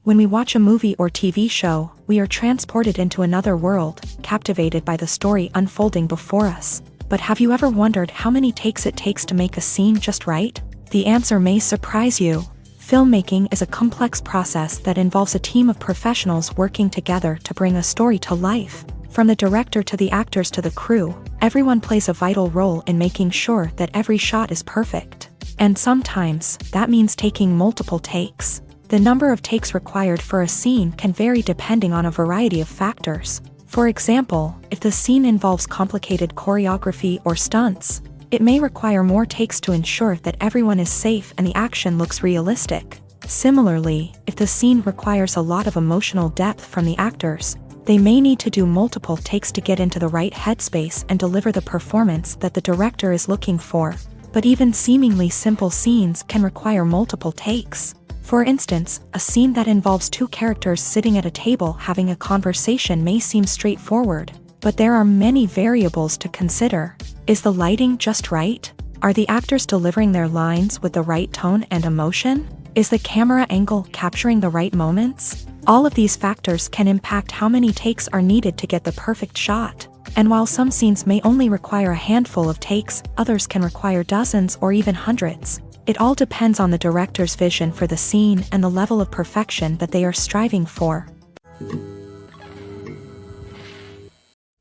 When we watch a movie or TV show, we are transported into another world, captivated by the story unfolding before us. But have you ever wondered how many takes it takes to make a scene just right? The answer may surprise you. Filmmaking is a complex process that involves a team of professionals working together to bring a story to life. From the director to the actors to the crew, everyone plays a vital role in making sure that every shot is perfect. And sometimes, that means taking multiple takes. The number of takes required for a scene can vary depending on a variety of factors. For example, if the scene involves complicated choreography or stunts, it may require more takes to ensure that everyone is safe and the action looks realistic. Similarly, if the scene requires a lot of emotional depth from the actors, they may need to do multiple takes to get into the right headspace and deliver the performance that the director is looking for. But even seemingly simple scenes can require multiple takes. For instance, a scene that involves two characters sitting at a table having a conversation may seem straightforward, but there are many variables to consider. Is the lighting just right? Are the actors delivering their lines with the right tone and emotion? Is the camera angle capturing the right moments? All of these factors can impact how many takes are needed to get the perfect shot. And while some scenes may only require a handful of takes, others can require dozens or even hundreds. It all depends on the director's vision for the scene and the level of perfection that they are striving for.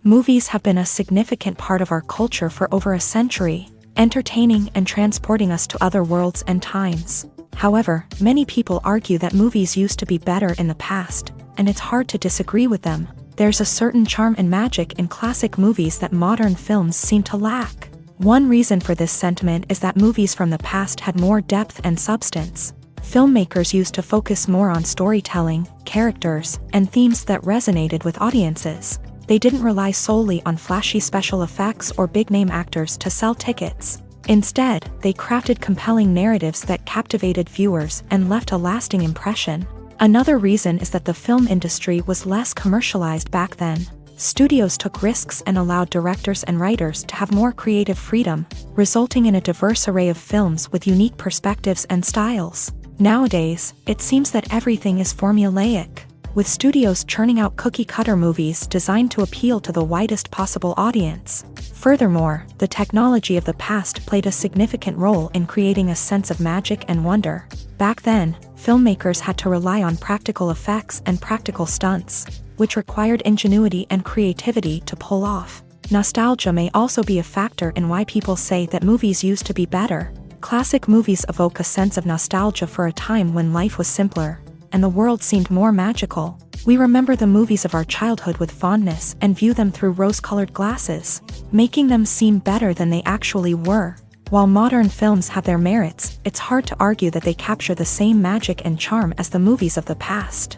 Movies have been a significant part of our culture for over a century, entertaining and transporting us to other worlds and times. However, many people argue that movies used to be better in the past, and it's hard to disagree with them. There's a certain charm and magic in classic movies that modern films seem to lack. One reason for this sentiment is that movies from the past had more depth and substance. Filmmakers used to focus more on storytelling, characters, and themes that resonated with audiences. They didn't rely solely on flashy special effects or big-name actors to sell tickets. Instead, they crafted compelling narratives that captivated viewers and left a lasting impression. Another reason is that the film industry was less commercialized back then. Studios took risks and allowed directors and writers to have more creative freedom, resulting in a diverse array of films with unique perspectives and styles. Nowadays, it seems that everything is formulaic, with studios churning out cookie-cutter movies designed to appeal to the widest possible audience. Furthermore, the technology of the past played a significant role in creating a sense of magic and wonder. Back then, filmmakers had to rely on practical effects and practical stunts, which required ingenuity and creativity to pull off. Nostalgia may also be a factor in why people say that movies used to be better. Classic movies evoke a sense of nostalgia for a time when life was simpler, and the world seemed more magical. We remember the movies of our childhood with fondness and view them through rose-colored glasses, making them seem better than they actually were. While modern films have their merits, it's hard to argue that they capture the same magic and charm as the movies of the past.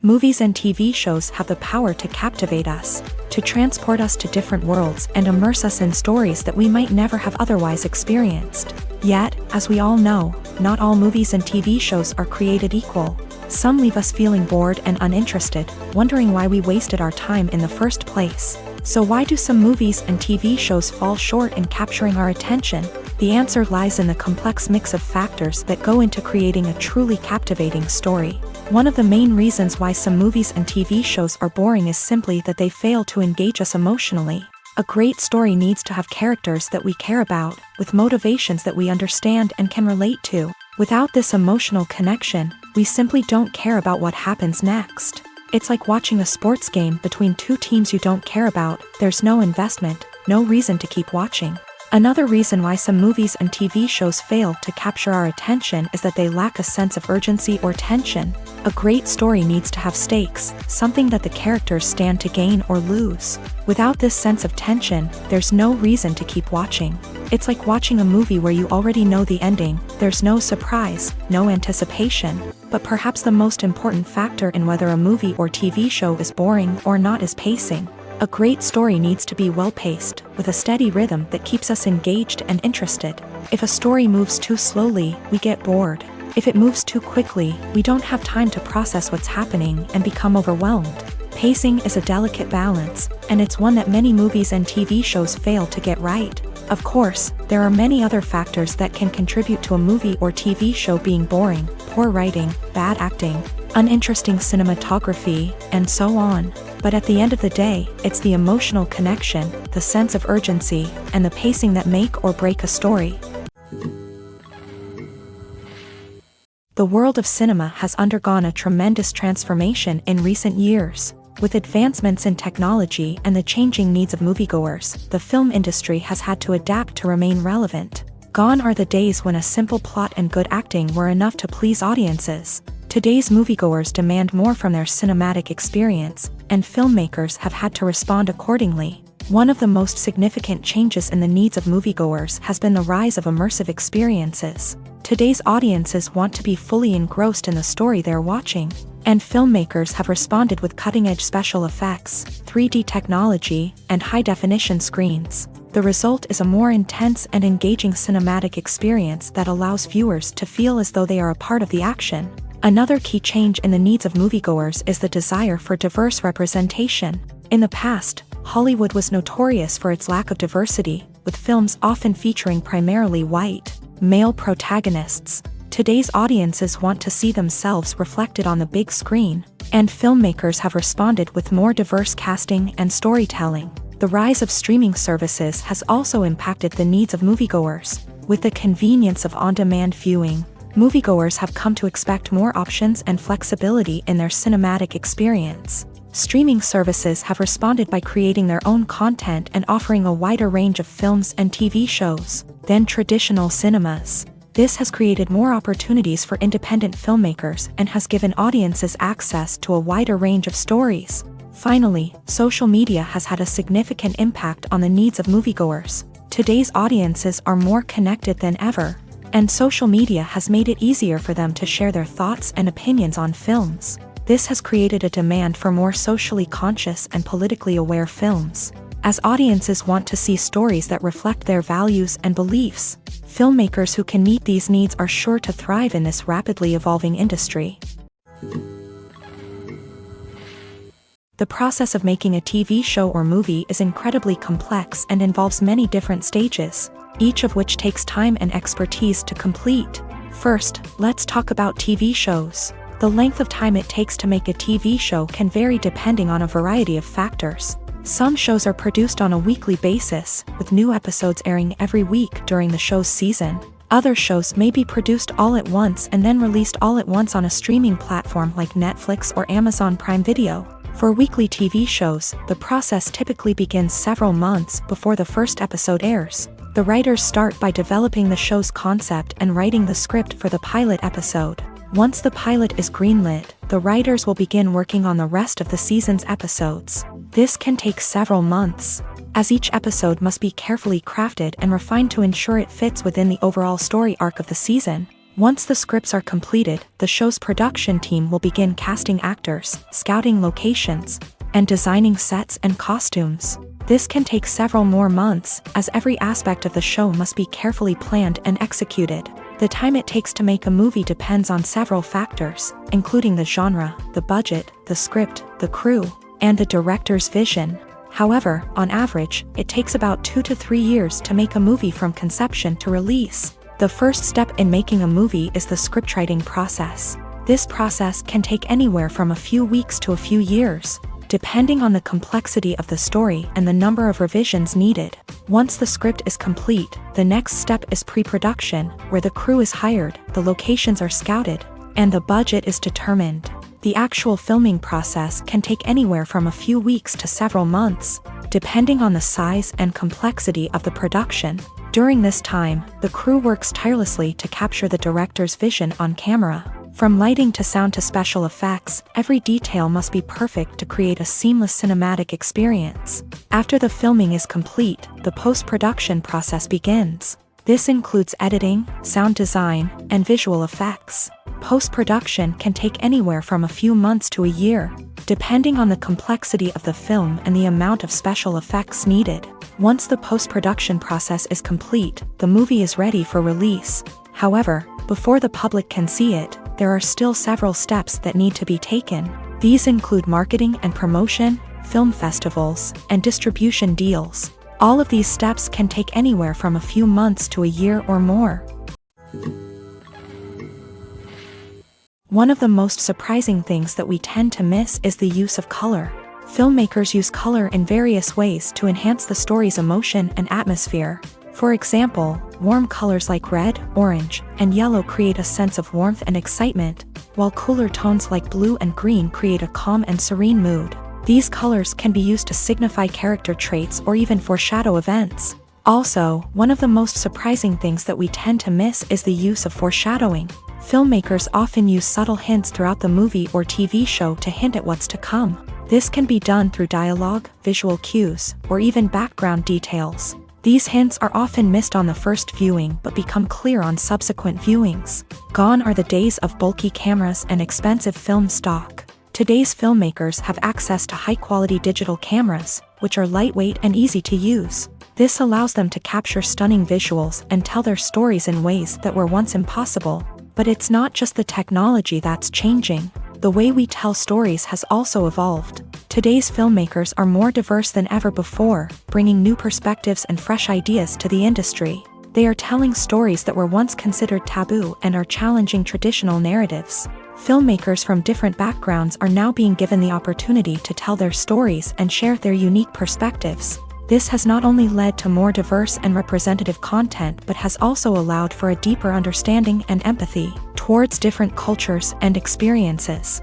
Movies and TV shows have the power to captivate us, to transport us to different worlds and immerse us in stories that we might never have otherwise experienced. Yet, as we all know, not all movies and TV shows are created equal. Some leave us feeling bored and uninterested, wondering why we wasted our time in the first place. So why do some movies and TV shows fall short in capturing our attention? The answer lies in the complex mix of factors that go into creating a truly captivating story. One of the main reasons why some movies and TV shows are boring is simply that they fail to engage us emotionally. A great story needs to have characters that we care about, with motivations that we understand and can relate to. Without this emotional connection, we simply don't care about what happens next. It's like watching a sports game between two teams you don't care about. There's no investment, no reason to keep watching. Another reason why some movies and TV shows fail to capture our attention is that they lack a sense of urgency or tension. A great story needs to have stakes, something that the characters stand to gain or lose. Without this sense of tension, there's no reason to keep watching. It's like watching a movie where you already know the ending. There's no surprise, no anticipation. But perhaps the most important factor in whether a movie or TV show is boring or not is pacing. A great story needs to be well-paced, with a steady rhythm that keeps us engaged and interested. If a story moves too slowly, we get bored. If it moves too quickly, we don't have time to process what's happening and become overwhelmed. Pacing is a delicate balance, and it's one that many movies and TV shows fail to get right. Of course, there are many other factors that can contribute to a movie or TV show being boring: poor writing, bad acting, uninteresting cinematography, and so on. But at the end of the day, it's the emotional connection, the sense of urgency, and the pacing that make or break a story. The world of cinema has undergone a tremendous transformation in recent years. With advancements in technology and the changing needs of moviegoers, the film industry has had to adapt to remain relevant. Gone are the days when a simple plot and good acting were enough to please audiences. Today's moviegoers demand more from their cinematic experience, and filmmakers have had to respond accordingly. One of the most significant changes in the needs of moviegoers has been the rise of immersive experiences. Today's audiences want to be fully engrossed in the story they're watching, and filmmakers have responded with cutting-edge special effects, 3D technology, and high-definition screens. The result is a more intense and engaging cinematic experience that allows viewers to feel as though they are a part of the action. Another key change in the needs of moviegoers is the desire for diverse representation. In the past, Hollywood was notorious for its lack of diversity, with films often featuring primarily white, male protagonists. Today's audiences want to see themselves reflected on the big screen, and filmmakers have responded with more diverse casting and storytelling. The rise of streaming services has also impacted the needs of moviegoers. With the convenience of on-demand viewing, moviegoers have come to expect more options and flexibility in their cinematic experience. Streaming services have responded by creating their own content and offering a wider range of films and TV shows than traditional cinemas. This has created more opportunities for independent filmmakers and has given audiences access to a wider range of stories. Finally, social media has had a significant impact on the needs of moviegoers. Today's audiences are more connected than ever, and social media has made it easier for them to share their thoughts and opinions on films. This has created a demand for more socially conscious and politically aware films. As audiences want to see stories that reflect their values and beliefs, Filmmakers who can meet these needs are sure to thrive in this rapidly evolving industry. The process of making a TV show or movie is incredibly complex and involves many different stages, each of which takes time and expertise to complete. First, let's talk about TV shows. The length of time it takes to make a TV show can vary depending on a variety of factors. Some shows are produced on a weekly basis, with new episodes airing every week during the show's season. Other shows may be produced all at once and then released all at once on a streaming platform like Netflix or Amazon Prime Video. For weekly TV shows, the process typically begins several months before the first episode airs. The writers start by developing the show's concept and writing the script for the pilot episode. Once the pilot is greenlit, the writers will begin working on the rest of the season's episodes. This can take several months, as each episode must be carefully crafted and refined to ensure it fits within the overall story arc of the season. Once the scripts are completed, the show's production team will begin casting actors, scouting locations, and designing sets and costumes. This can take several more months, as every aspect of the show must be carefully planned and executed. The time it takes to make a movie depends on several factors, including the genre, the budget, the script, the crew, and the director's vision. However, on average, it takes about 2 to 3 years to make a movie from conception to release. The first step in making a movie is the scriptwriting process. This process can take anywhere from a few weeks to a few years, depending on the complexity of the story and the number of revisions needed. Once the script is complete, the next step is pre-production, where the crew is hired, the locations are scouted, and the budget is determined. The actual filming process can take anywhere from a few weeks to several months, depending on the size and complexity of the production. During this time, the crew works tirelessly to capture the director's vision on camera. From lighting to sound to special effects, every detail must be perfect to create a seamless cinematic experience. After the filming is complete, the post-production process begins. This includes editing, sound design, and visual effects. Post-production can take anywhere from a few months to a year, depending on the complexity of the film and the amount of special effects needed. Once the post-production process is complete, the movie is ready for release. However, before the public can see it, there are still several steps that need to be taken. These include marketing and promotion, film festivals, and distribution deals. All of these steps can take anywhere from a few months to a year or more. One of the most surprising things that we tend to miss is the use of color. Filmmakers use color in various ways to enhance the story's emotion and atmosphere. For example, warm colors like red, orange, and yellow create a sense of warmth and excitement, while cooler tones like blue and green create a calm and serene mood. These colors can be used to signify character traits or even foreshadow events. Also, one of the most surprising things that we tend to miss is the use of foreshadowing. Filmmakers often use subtle hints throughout the movie or TV show to hint at what's to come. This can be done through dialogue, visual cues, or even background details. These hints are often missed on the first viewing but become clear on subsequent viewings. Gone are the days of bulky cameras and expensive film stock. Today's filmmakers have access to high-quality digital cameras, which are lightweight and easy to use. This allows them to capture stunning visuals and tell their stories in ways that were once impossible. But it's not just the technology that's changing. The way we tell stories has also evolved. Today's filmmakers are more diverse than ever before, bringing new perspectives and fresh ideas to the industry. They are telling stories that were once considered taboo and are challenging traditional narratives. Filmmakers from different backgrounds are now being given the opportunity to tell their stories and share their unique perspectives. This has not only led to more diverse and representative content but has also allowed for a deeper understanding and empathy towards different cultures and experiences.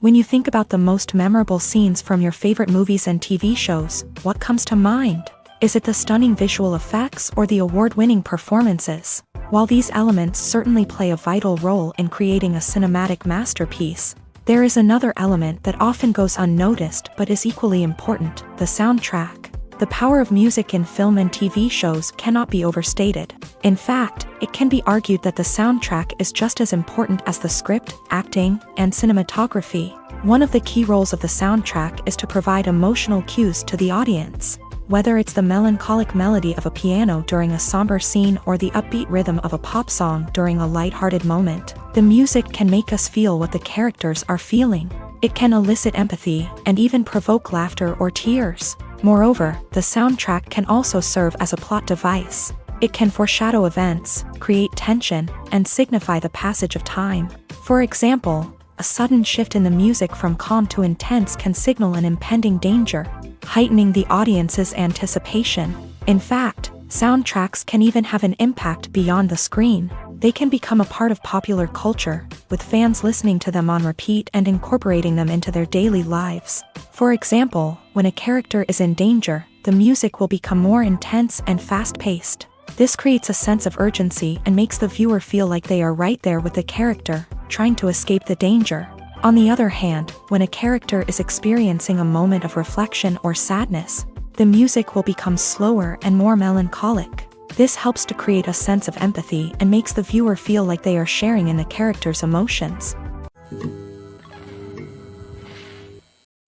When you think about the most memorable scenes from your favorite movies and TV shows, what comes to mind? Is it the stunning visual effects or the award-winning performances? While these elements certainly play a vital role in creating a cinematic masterpiece, there is another element that often goes unnoticed but is equally important: the soundtrack. The power of music in film and TV shows cannot be overstated. In fact, it can be argued that the soundtrack is just as important as the script, acting, and cinematography. One of the key roles of the soundtrack is to provide emotional cues to the audience. Whether it's the melancholic melody of a piano during a somber scene or the upbeat rhythm of a pop song during a light-hearted moment, the music can make us feel what the characters are feeling. It can elicit empathy and even provoke laughter or tears. Moreover, the soundtrack can also serve as a plot device. It can foreshadow events, create tension, and signify the passage of time. For example, a sudden shift in the music from calm to intense can signal an impending danger, heightening the audience's anticipation. In fact, soundtracks can even have an impact beyond the screen. They can become a part of popular culture, with fans listening to them on repeat and incorporating them into their daily lives. For example, when a character is in danger, the music will become more intense and fast-paced. This creates a sense of urgency and makes the viewer feel like they are right there with the character, trying to escape the danger. On the other hand, when a character is experiencing a moment of reflection or sadness, the music will become slower and more melancholic. This helps to create a sense of empathy and makes the viewer feel like they are sharing in the character's emotions.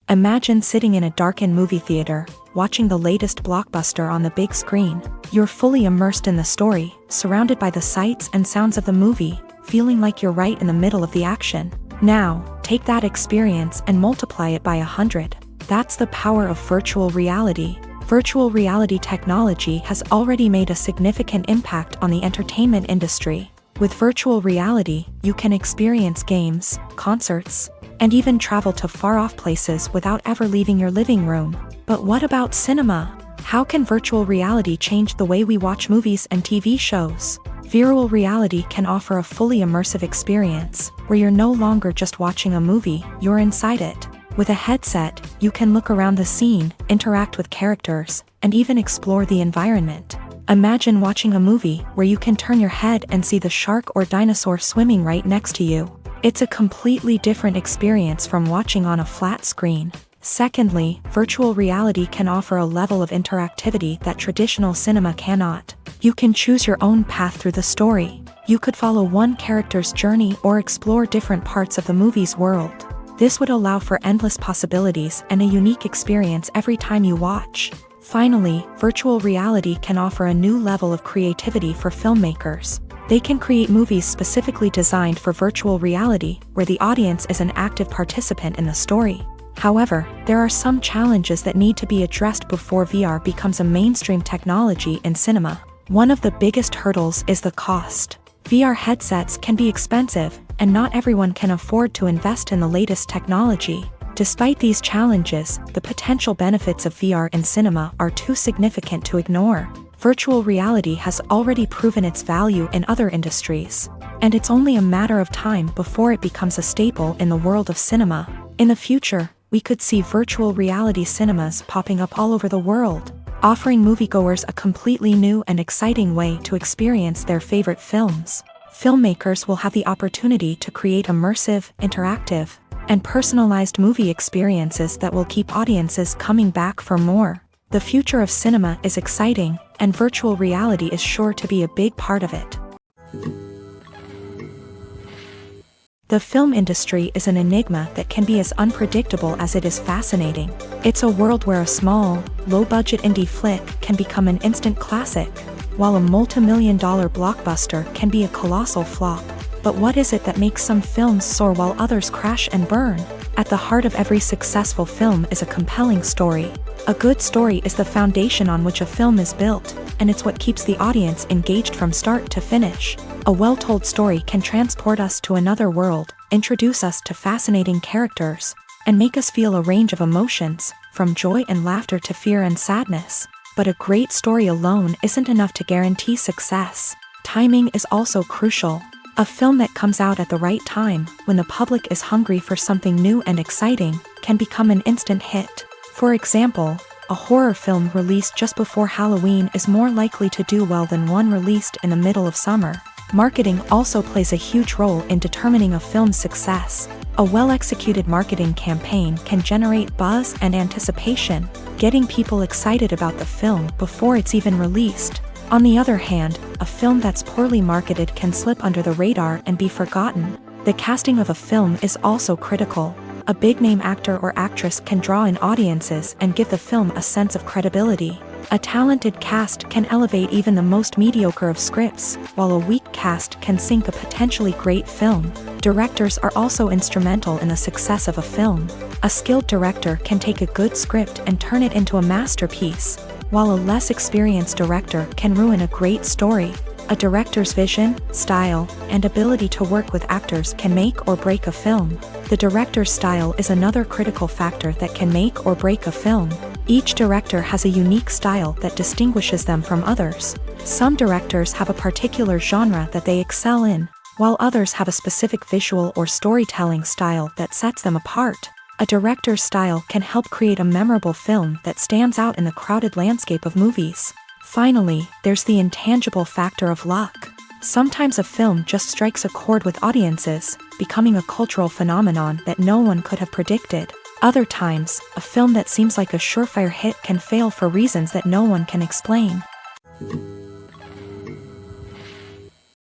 Imagine sitting in a darkened movie theater, watching the latest blockbuster on the big screen. You're fully immersed in the story, surrounded by the sights and sounds of the movie, feeling like you're right in the middle of the action. Now, take that experience and multiply it by 100. That's the power of virtual reality. Virtual reality technology has already made a significant impact on the entertainment industry. With virtual reality, you can experience games, concerts, and even travel to far-off places without ever leaving your living room. But what about cinema? How can virtual reality change the way we watch movies and TV shows? Virtual reality can offer a fully immersive experience, where you're no longer just watching a movie, you're inside it. With a headset, you can look around the scene, interact with characters, and even explore the environment. Imagine watching a movie where you can turn your head and see the shark or dinosaur swimming right next to you. It's a completely different experience from watching on a flat screen. Secondly, virtual reality can offer a level of interactivity that traditional cinema cannot. You can choose your own path through the story. You could follow one character's journey or explore different parts of the movie's world. This would allow for endless possibilities and a unique experience every time you watch. Finally, virtual reality can offer a new level of creativity for filmmakers. They can create movies specifically designed for virtual reality, where the audience is an active participant in the story. However, there are some challenges that need to be addressed before VR becomes a mainstream technology in cinema. One of the biggest hurdles is the cost. VR headsets can be expensive, and not everyone can afford to invest in the latest technology. Despite these challenges, the potential benefits of VR in cinema are too significant to ignore. Virtual reality has already proven its value in other industries, and it's only a matter of time before it becomes a staple in the world of cinema. In the future, we could see virtual reality cinemas popping up all over the world, offering moviegoers a completely new and exciting way to experience their favorite films. Filmmakers will have the opportunity to create immersive, interactive, and personalized movie experiences that will keep audiences coming back for more. The future of cinema is exciting, and virtual reality is sure to be a big part of it. The film industry is an enigma that can be as unpredictable as it is fascinating. It's a world where a small, low-budget indie flick can become an instant classic, while a multi-million-dollar blockbuster can be a colossal flop. But what is it that makes some films soar while others crash and burn? At the heart of every successful film is a compelling story. A good story is the foundation on which a film is built, and it's what keeps the audience engaged from start to finish. A well-told story can transport us to another world, introduce us to fascinating characters, and make us feel a range of emotions, from joy and laughter to fear and sadness. But a great story alone isn't enough to guarantee success. Timing is also crucial. A film that comes out at the right time, when the public is hungry for something new and exciting, can become an instant hit. For example, a horror film released just before Halloween is more likely to do well than one released in the middle of summer. Marketing also plays a huge role in determining a film's success. A well-executed marketing campaign can generate buzz and anticipation, getting people excited about the film before it's even released. On the other hand, a film that's poorly marketed can slip under the radar and be forgotten. The casting of a film is also critical. A big-name actor or actress can draw in audiences and give the film a sense of credibility. A talented cast can elevate even the most mediocre of scripts, while a weak cast can sink a potentially great film. Directors are also instrumental in the success of a film. A skilled director can take a good script and turn it into a masterpiece, while a less experienced director can ruin a great story. A director's vision, style, and ability to work with actors can make or break a film. The director's style is another critical factor that can make or break a film. Each director has a unique style that distinguishes them from others. Some directors have a particular genre that they excel in, while others have a specific visual or storytelling style that sets them apart. A director's style can help create a memorable film that stands out in the crowded landscape of movies. Finally, there's the intangible factor of luck. Sometimes a film just strikes a chord with audiences, becoming a cultural phenomenon that no one could have predicted. Other times, a film that seems like a surefire hit can fail for reasons that no one can explain.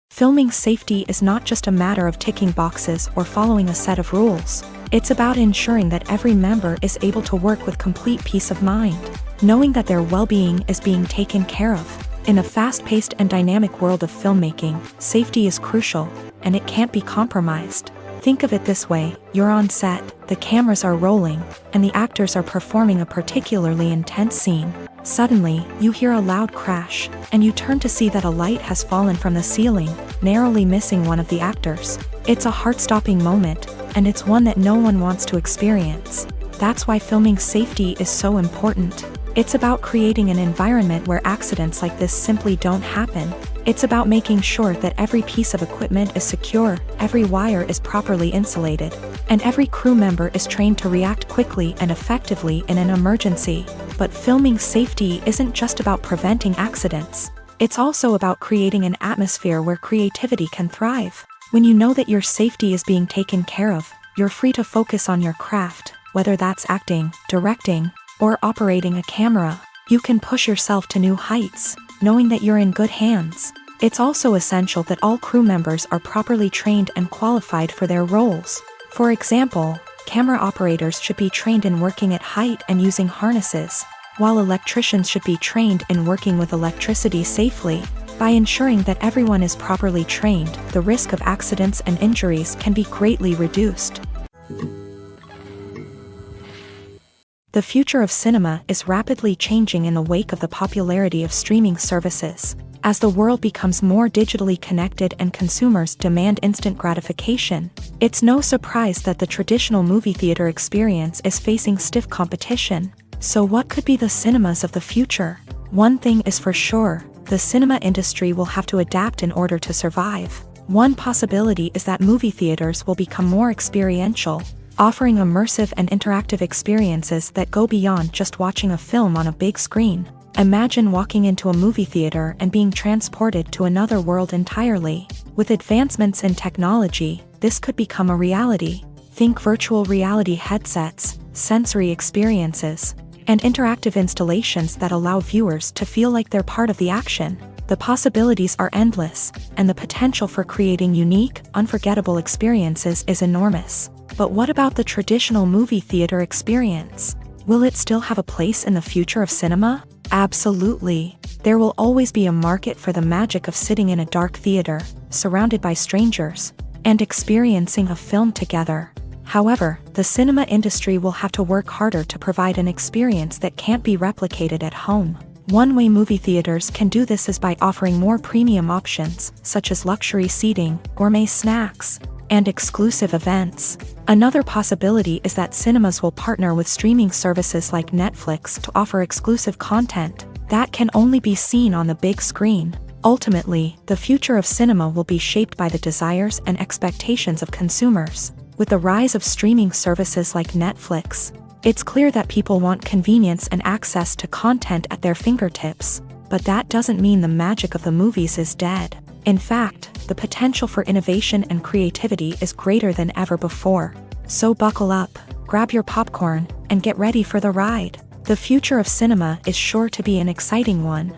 Filming safety is not just a matter of ticking boxes or following a set of rules. It's about ensuring that every member is able to work with complete peace of mind, knowing that their well-being is being taken care of. In a fast-paced and dynamic world of filmmaking, safety is crucial, and it can't be compromised. Think of it this way: you're on set, the cameras are rolling, and the actors are performing a particularly intense scene. Suddenly, you hear a loud crash, and you turn to see that a light has fallen from the ceiling, narrowly missing one of the actors. It's a heart-stopping moment, and it's one that no one wants to experience. That's why filming safety is so important. It's about creating an environment where accidents like this simply don't happen. It's about making sure that every piece of equipment is secure, every wire is properly insulated, and every crew member is trained to react quickly and effectively in an emergency. But filming safety isn't just about preventing accidents. It's also about creating an atmosphere where creativity can thrive. When you know that your safety is being taken care of, you're free to focus on your craft, whether that's acting, directing, or operating a camera. You can push yourself to new heights, knowing that you're in good hands. It's also essential that all crew members are properly trained and qualified for their roles. For example, camera operators should be trained in working at height and using harnesses, while electricians should be trained in working with electricity safely. By ensuring that everyone is properly trained, the risk of accidents and injuries can be greatly reduced. The future of cinema is rapidly changing in the wake of the popularity of streaming services. As the world becomes more digitally connected and consumers demand instant gratification, it's no surprise that the traditional movie theater experience is facing stiff competition. So what could be the cinemas of the future? One thing is for sure: the cinema industry will have to adapt in order to survive. One possibility is that movie theaters will become more experiential, offering immersive and interactive experiences that go beyond just watching a film on a big screen. Imagine walking into a movie theater and being transported to another world entirely. With advancements in technology, this could become a reality. Think virtual reality headsets, sensory experiences, and interactive installations that allow viewers to feel like they're part of the action. The possibilities are endless, and the potential for creating unique, unforgettable experiences is enormous. But what about the traditional movie theater experience? Will it still have a place in the future of cinema? Absolutely. There will always be a market for the magic of sitting in a dark theater, surrounded by strangers, and experiencing a film together. However, the cinema industry will have to work harder to provide an experience that can't be replicated at home. One way movie theaters can do this is by offering more premium options, such as luxury seating, gourmet snacks, and exclusive events. Another possibility is that cinemas will partner with streaming services like Netflix to offer exclusive content that can only be seen on the big screen. Ultimately, the future of cinema will be shaped by the desires and expectations of consumers. With the rise of streaming services like Netflix, it's clear that people want convenience and access to content at their fingertips. But that doesn't mean the magic of the movies is dead. In fact, the potential for innovation and creativity is greater than ever before. So buckle up, grab your popcorn, and get ready for the ride. The future of cinema is sure to be an exciting one.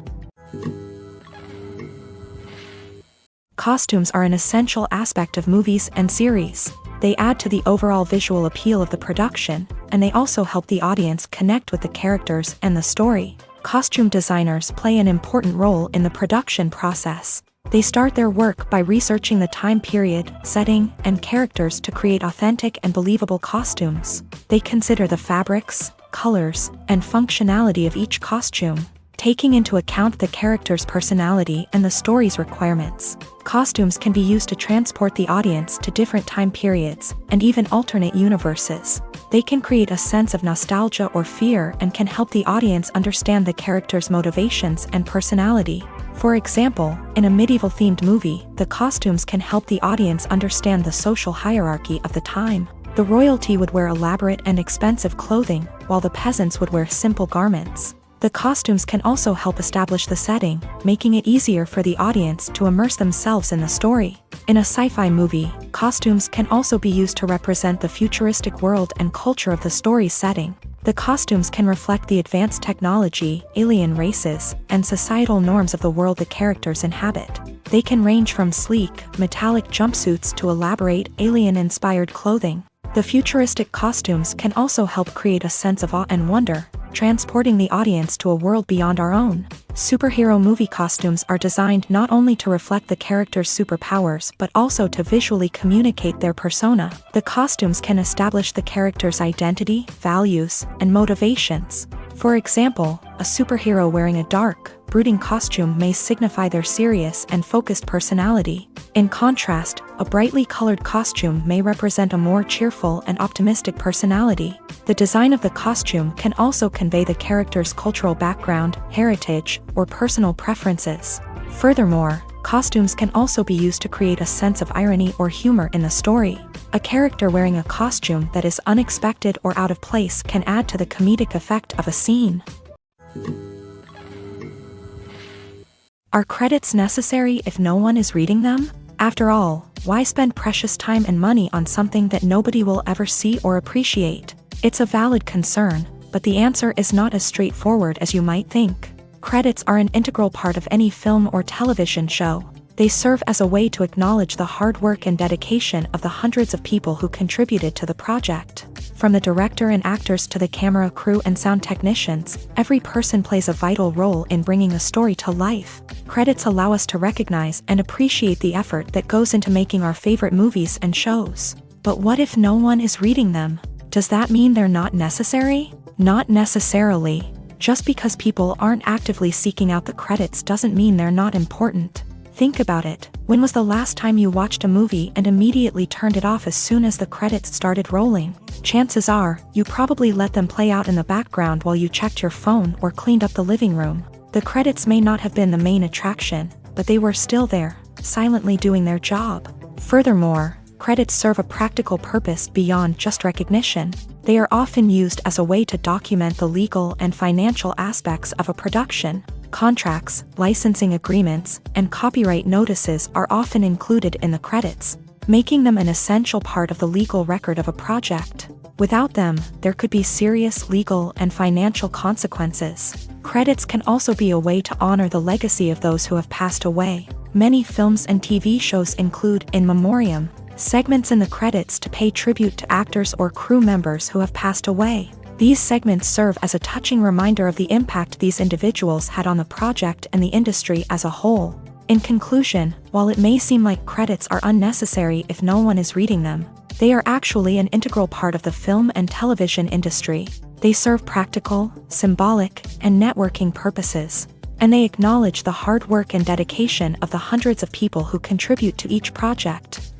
Costumes are an essential aspect of movies and series. They add to the overall visual appeal of the production, and they also help the audience connect with the characters and the story. Costume designers play an important role in the production process. They start their work by researching the time period, setting, and characters to create authentic and believable costumes. They consider the fabrics, colors, and functionality of each costume, taking into account the character's personality and the story's requirements. Costumes can be used to transport the audience to different time periods, and even alternate universes. They can create a sense of nostalgia or fear and can help the audience understand the character's motivations and personality. For example, in a medieval-themed movie, the costumes can help the audience understand the social hierarchy of the time. The royalty would wear elaborate and expensive clothing, while the peasants would wear simple garments. The costumes can also help establish the setting, making it easier for the audience to immerse themselves in the story. In a sci-fi movie, costumes can also be used to represent the futuristic world and culture of the story's setting. The costumes can reflect the advanced technology, alien races, and societal norms of the world the characters inhabit. They can range from sleek, metallic jumpsuits to elaborate, alien-inspired clothing. The futuristic costumes can also help create a sense of awe and wonder, transporting the audience to a world beyond our own. Superhero movie costumes are designed not only to reflect the character's superpowers but also to visually communicate their persona. The costumes can establish the character's identity, values, and motivations. For example, a superhero wearing a dark, brooding costume may signify their serious and focused personality. In contrast, a brightly colored costume may represent a more cheerful and optimistic personality. The design of the costume can also convey the character's cultural background, heritage, or personal preferences. Furthermore, costumes can also be used to create a sense of irony or humor in the story. A character wearing a costume that is unexpected or out of place can add to the comedic effect of a scene. Are credits necessary if no one is reading them? After all, why spend precious time and money on something that nobody will ever see or appreciate? It's a valid concern, but the answer is not as straightforward as you might think. Credits are an integral part of any film or television show. They serve as a way to acknowledge the hard work and dedication of the hundreds of people who contributed to the project. From the director and actors to the camera crew and sound technicians, every person plays a vital role in bringing a story to life. Credits allow us to recognize and appreciate the effort that goes into making our favorite movies and shows. But what if no one is reading them? Does that mean they're not necessary? Not necessarily. Just because people aren't actively seeking out the credits doesn't mean they're not important. Think about it. When was the last time you watched a movie and immediately turned it off as soon as the credits started rolling? Chances are, you probably let them play out in the background while you checked your phone or cleaned up the living room. The credits may not have been the main attraction, but they were still there, silently doing their job. Furthermore, credits serve a practical purpose beyond just recognition. They are often used as a way to document the legal and financial aspects of a production. Contracts, licensing agreements, and copyright notices are often included in the credits, making them an essential part of the legal record of a project. Without them, there could be serious legal and financial consequences. Credits can also be a way to honor the legacy of those who have passed away. Many films and TV shows include in memoriam segments in the credits to pay tribute to actors or crew members who have passed away. These segments serve as a touching reminder of the impact these individuals had on the project and the industry as a whole. In conclusion, while it may seem like credits are unnecessary if no one is reading them, they are actually an integral part of the film and television industry. They serve practical, symbolic, and networking purposes, and they acknowledge the hard work and dedication of the hundreds of people who contribute to each project.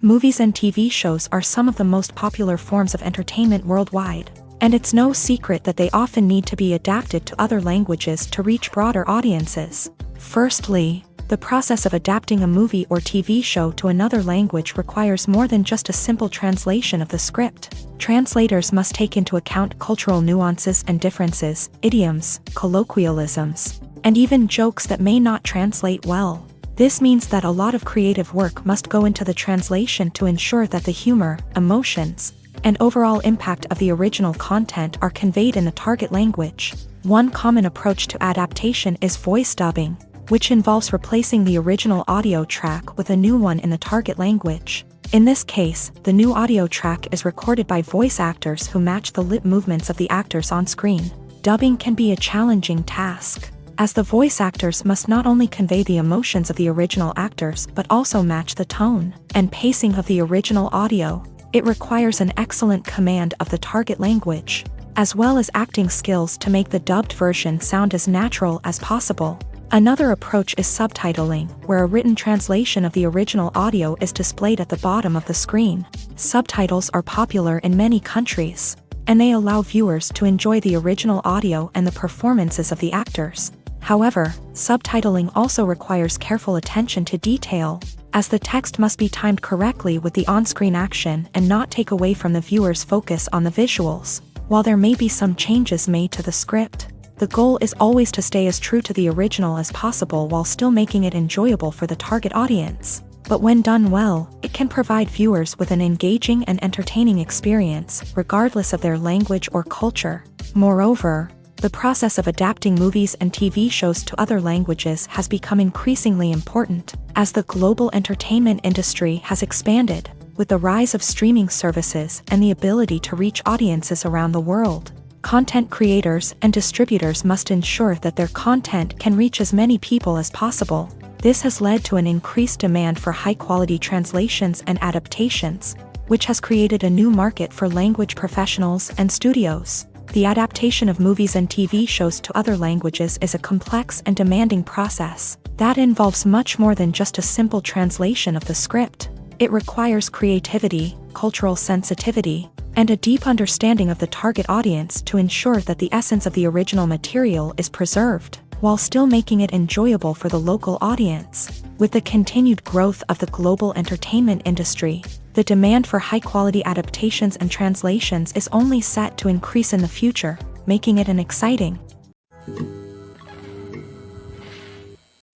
Movies and TV shows are some of the most popular forms of entertainment worldwide, and it's no secret that they often need to be adapted to other languages to reach broader audiences. Firstly, the process of adapting a movie or TV show to another language requires more than just a simple translation of the script. Translators must take into account cultural nuances and differences, idioms, colloquialisms, and even jokes that may not translate well. This means that a lot of creative work must go into the translation to ensure that the humor, emotions, and overall impact of the original content are conveyed in the target language. One common approach to adaptation is voice dubbing. which involves replacing the original audio track with a new one in the target language. In this case, the new audio track is recorded by voice actors who match the lip movements of the actors on screen. Dubbing can be a challenging task, as the voice actors must not only convey the emotions of the original actors but also match the tone and pacing of the original audio. It requires an excellent command of the target language, as well as acting skills to make the dubbed version sound as natural as possible. Another approach is subtitling, where a written translation of the original audio is displayed at the bottom of the screen. Subtitles are popular in many countries, and they allow viewers to enjoy the original audio and the performances of the actors. However, subtitling also requires careful attention to detail, as the text must be timed correctly with the on-screen action and not take away from the viewer's focus on the visuals. While there may be some changes made to the script, the goal is always to stay as true to the original as possible while still making it enjoyable for the target audience. But when done well, it can provide viewers with an engaging and entertaining experience, regardless of their language or culture. Moreover, the process of adapting movies and TV shows to other languages has become increasingly important, as the global entertainment industry has expanded, with the rise of streaming services and the ability to reach audiences around the world. Content creators and distributors must ensure that their content can reach as many people as possible. This has led to an increased demand for high-quality translations and adaptations, which has created a new market for language professionals and studios. The adaptation of movies and TV shows to other languages is a complex and demanding process that involves much more than just a simple translation of the script. It requires creativity, cultural sensitivity, and a deep understanding of the target audience to ensure that the essence of the original material is preserved, while still making it enjoyable for the local audience. With the continued growth of the global entertainment industry, the demand for high-quality adaptations and translations is only set to increase in the future, making it an exciting.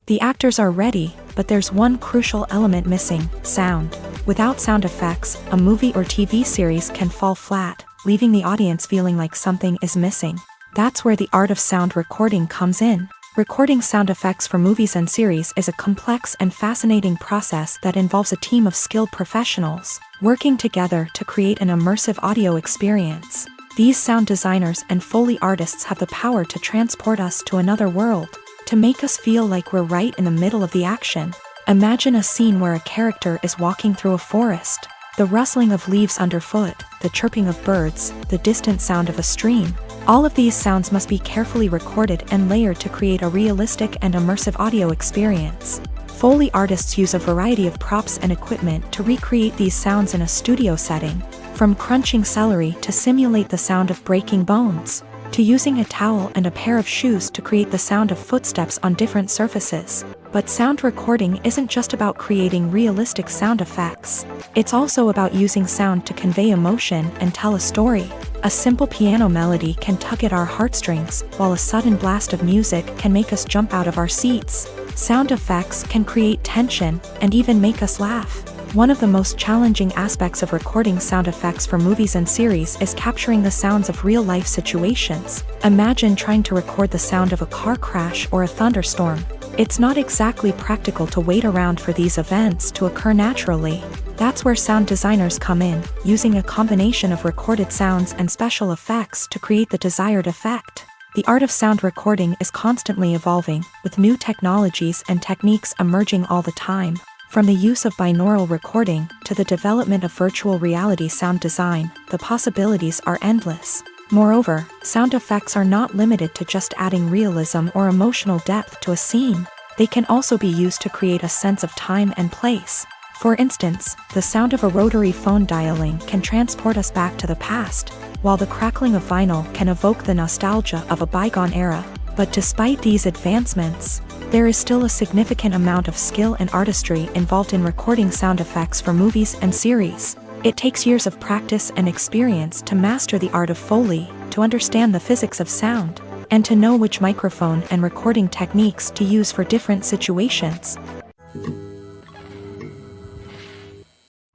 The actors are ready, but there's one crucial element missing: sound. Without sound effects, a movie or TV series can fall flat, leaving the audience feeling like something is missing. That's where the art of sound recording comes in. Recording sound effects for movies and series is a complex and fascinating process that involves a team of skilled professionals working together to create an immersive audio experience. These sound designers and Foley artists have the power to transport us to another world, to make us feel like we're right in the middle of the action. Imagine a scene where a character is walking through a forest. The rustling of leaves underfoot, the chirping of birds, the distant sound of a stream. All of these sounds must be carefully recorded and layered to create a realistic and immersive audio experience. Foley artists use a variety of props and equipment to recreate these sounds in a studio setting, from crunching celery to simulate the sound of breaking bones, to using a towel and a pair of shoes to create the sound of footsteps on different surfaces. But sound recording isn't just about creating realistic sound effects. It's also about using sound to convey emotion and tell a story. A simple piano melody can tug at our heartstrings, while a sudden blast of music can make us jump out of our seats. Sound effects can create tension and even make us laugh. One of the most challenging aspects of recording sound effects for movies and series is capturing the sounds of real-life situations. Imagine trying to record the sound of a car crash or a thunderstorm. It's not exactly practical to wait around for these events to occur naturally. That's where sound designers come in, using a combination of recorded sounds and special effects to create the desired effect. The art of sound recording is constantly evolving, with new technologies and techniques emerging all the time. From the use of binaural recording to the development of virtual reality sound design, the possibilities are endless. Moreover, sound effects are not limited to just adding realism or emotional depth to a scene. They can also be used to create a sense of time and place. For instance, the sound of a rotary phone dialing can transport us back to the past, while the crackling of vinyl can evoke the nostalgia of a bygone era. But despite these advancements, there is still a significant amount of skill and artistry involved in recording sound effects for movies and series. It takes years of practice and experience to master the art of Foley, to understand the physics of sound, and to know which microphone and recording techniques to use for different situations.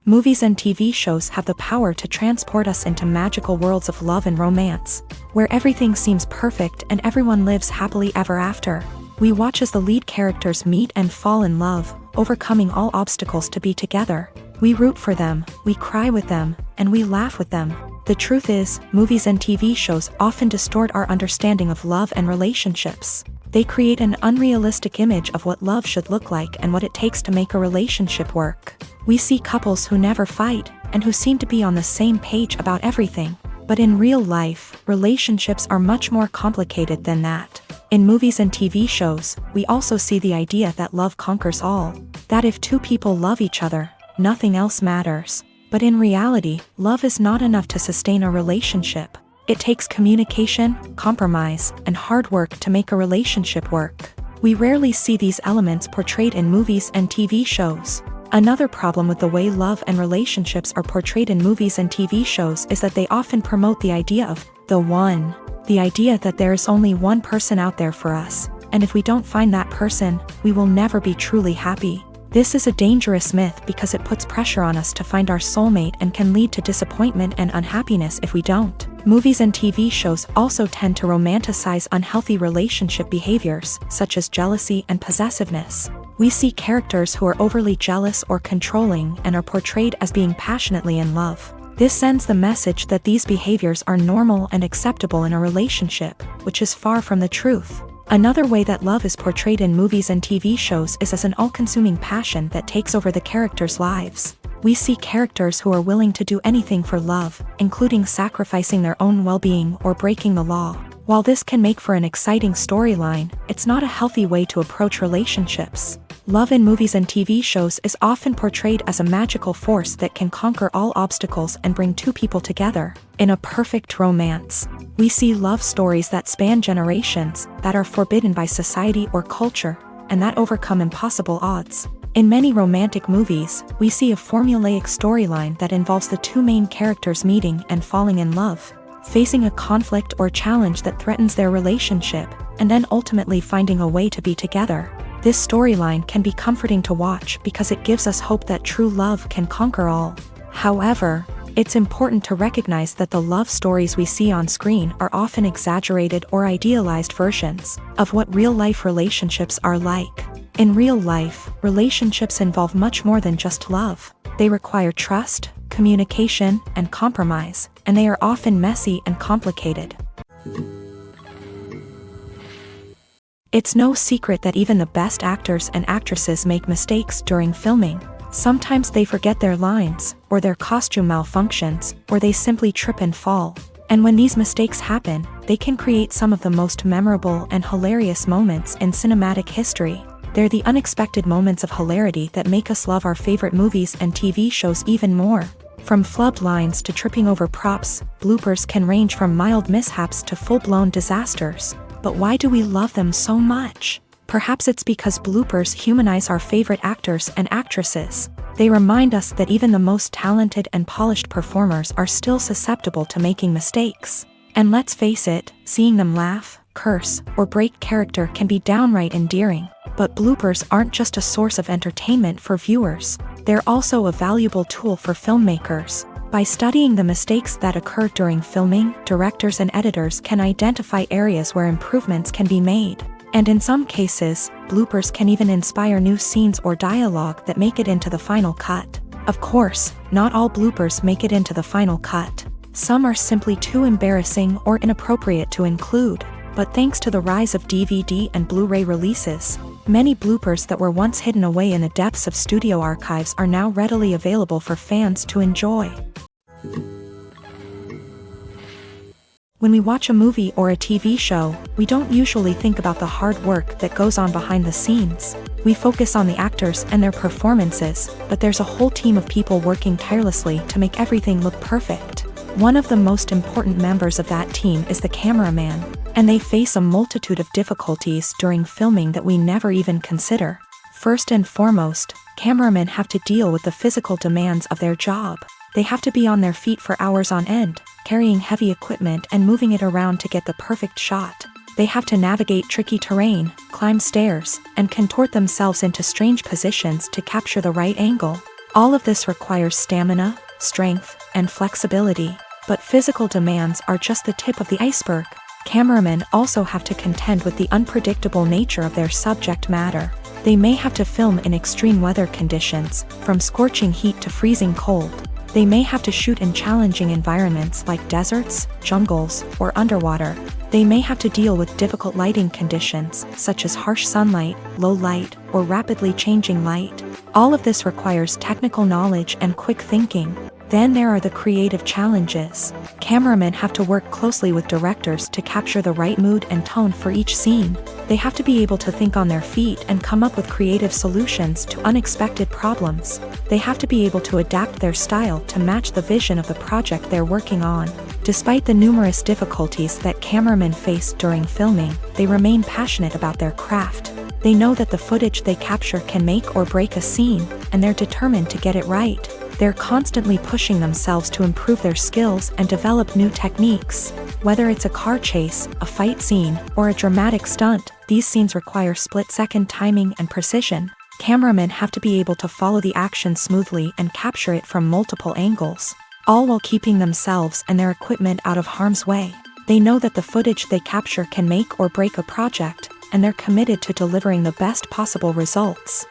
Movies and TV shows have the power to transport us into magical worlds of love and romance, where everything seems perfect and everyone lives happily ever after. We watch as the lead characters meet and fall in love, overcoming all obstacles to be together. We root for them, we cry with them, and we laugh with them. The truth is, movies and TV shows often distort our understanding of love and relationships. They create an unrealistic image of what love should look like and what it takes to make a relationship work. We see couples who never fight, and who seem to be on the same page about everything. But in real life, relationships are much more complicated than that. In movies and TV shows, we also see the idea that love conquers all. That if two people love each other, nothing else matters. But in reality, love is not enough to sustain a relationship. It takes communication, compromise, and hard work to make a relationship work. We rarely see these elements portrayed in movies and TV shows. Another problem with the way love and relationships are portrayed in movies and TV shows is that they often promote the idea of the one. The idea that there is only one person out there for us, and if we don't find that person, we will never be truly happy. This is a dangerous myth because it puts pressure on us to find our soulmate and can lead to disappointment and unhappiness if we don't. Movies and TV shows also tend to romanticize unhealthy relationship behaviors, such as jealousy and possessiveness. We see characters who are overly jealous or controlling and are portrayed as being passionately in love. This sends the message that these behaviors are normal and acceptable in a relationship, which is far from the truth. Another way that love is portrayed in movies and TV shows is as an all-consuming passion that takes over the characters' lives. We see characters who are willing to do anything for love, including sacrificing their own well-being or breaking the law. While this can make for an exciting storyline, it's not a healthy way to approach relationships. Love in movies and TV shows is often portrayed as a magical force that can conquer all obstacles and bring two people together. In a perfect romance, we see love stories that span generations, that are forbidden by society or culture, and that overcome impossible odds. In many romantic movies, we see a formulaic storyline that involves the two main characters meeting and falling in love, facing a conflict or challenge that threatens their relationship, and then ultimately finding a way to be together. This storyline can be comforting to watch because it gives us hope that true love can conquer all. However, it's important to recognize that the love stories we see on screen are often exaggerated or idealized versions of what real-life relationships are like. In real life, relationships involve much more than just love. They require trust, communication, and compromise, and they are often messy and complicated. It's no secret that even the best actors and actresses make mistakes during filming. Sometimes they forget their lines, or their costume malfunctions, or they simply trip and fall. And when these mistakes happen, they can create some of the most memorable and hilarious moments in cinematic history. They're the unexpected moments of hilarity that make us love our favorite movies and TV shows even more. From flubbed lines to tripping over props, bloopers can range from mild mishaps to full-blown disasters. But why do we love them so much? Perhaps it's because bloopers humanize our favorite actors and actresses. They remind us that even the most talented and polished performers are still susceptible to making mistakes. And let's face it, seeing them laugh, curse, or break character can be downright endearing. But bloopers aren't just a source of entertainment for viewers. They're also a valuable tool for filmmakers. By studying the mistakes that occur during filming, directors and editors can identify areas where improvements can be made. And in some cases, bloopers can even inspire new scenes or dialogue that make it into the final cut. Of course, not all bloopers make it into the final cut. Some are simply too embarrassing or inappropriate to include. But thanks to the rise of DVD and Blu-ray releases, many bloopers that were once hidden away in the depths of studio archives are now readily available for fans to enjoy. When we watch a movie or a TV show, we don't usually think about the hard work that goes on behind the scenes. We focus on the actors and their performances, but there's a whole team of people working tirelessly to make everything look perfect. One of the most important members of that team is the cameraman, and they face a multitude of difficulties during filming that we never even consider. First and foremost, cameramen have to deal with the physical demands of their job. They have to be on their feet for hours on end, carrying heavy equipment and moving it around to get the perfect shot. They have to navigate tricky terrain, climb stairs, and contort themselves into strange positions to capture the right angle. All of this requires stamina, strength, and flexibility. But physical demands are just the tip of the iceberg. Cameramen also have to contend with the unpredictable nature of their subject matter. They may have to film in extreme weather conditions, from scorching heat to freezing cold. They may have to shoot in challenging environments like deserts, jungles, or underwater. They may have to deal with difficult lighting conditions, such as harsh sunlight, low light, or rapidly changing light. All of this requires technical knowledge and quick thinking. Then there are the creative challenges. Cameramen have to work closely with directors to capture the right mood and tone for each scene. They have to be able to think on their feet and come up with creative solutions to unexpected problems. They have to be able to adapt their style to match the vision of the project they're working on. Despite the numerous difficulties that cameramen face during filming, they remain passionate about their craft. They know that the footage they capture can make or break a scene, and they're determined to get it right. They're constantly pushing themselves to improve their skills and develop new techniques. Whether it's a car chase, a fight scene, or a dramatic stunt, these scenes require split-second timing and precision. Cameramen have to be able to follow the action smoothly and capture it from multiple angles, all while keeping themselves and their equipment out of harm's way. They know that the footage they capture can make or break a project, and they're committed to delivering the best possible results.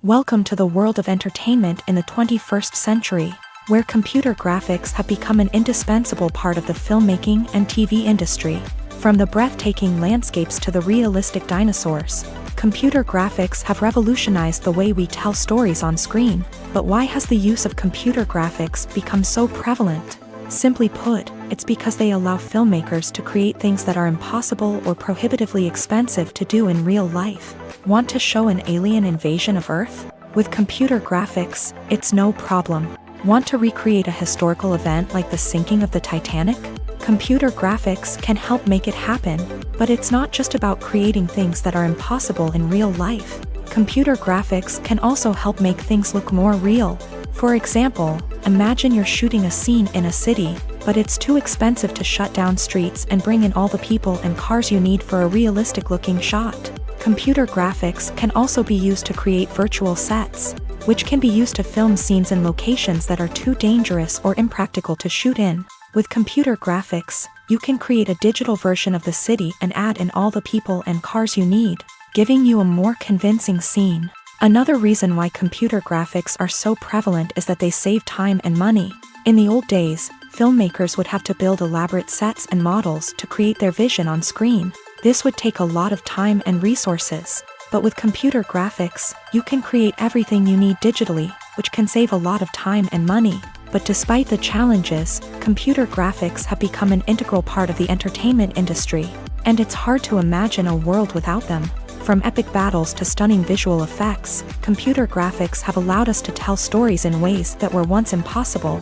Welcome to the world of entertainment in the 21st century, where computer graphics have become an indispensable part of the filmmaking and TV industry. From the breathtaking landscapes to the realistic dinosaurs, computer graphics have revolutionized the way we tell stories on screen. But why has the use of computer graphics become so prevalent? Simply put, it's because they allow filmmakers to create things that are impossible or prohibitively expensive to do in real life. Want to show an alien invasion of Earth? With computer graphics, it's no problem. Want to recreate a historical event like the sinking of the Titanic? Computer graphics can help make it happen, but it's not just about creating things that are impossible in real life. Computer graphics can also help make things look more real. For example, imagine you're shooting a scene in a city, but it's too expensive to shut down streets and bring in all the people and cars you need for a realistic-looking shot. Computer graphics can also be used to create virtual sets, which can be used to film scenes in locations that are too dangerous or impractical to shoot in. With computer graphics, you can create a digital version of the city and add in all the people and cars you need, giving you a more convincing scene. Another reason why computer graphics are so prevalent is that they save time and money. In the old days, filmmakers would have to build elaborate sets and models to create their vision on screen. This would take a lot of time and resources. But with computer graphics, you can create everything you need digitally, which can save a lot of time and money. But despite the challenges, computer graphics have become an integral part of the entertainment industry, and it's hard to imagine a world without them. From epic battles to stunning visual effects, computer graphics have allowed us to tell stories in ways that were once impossible.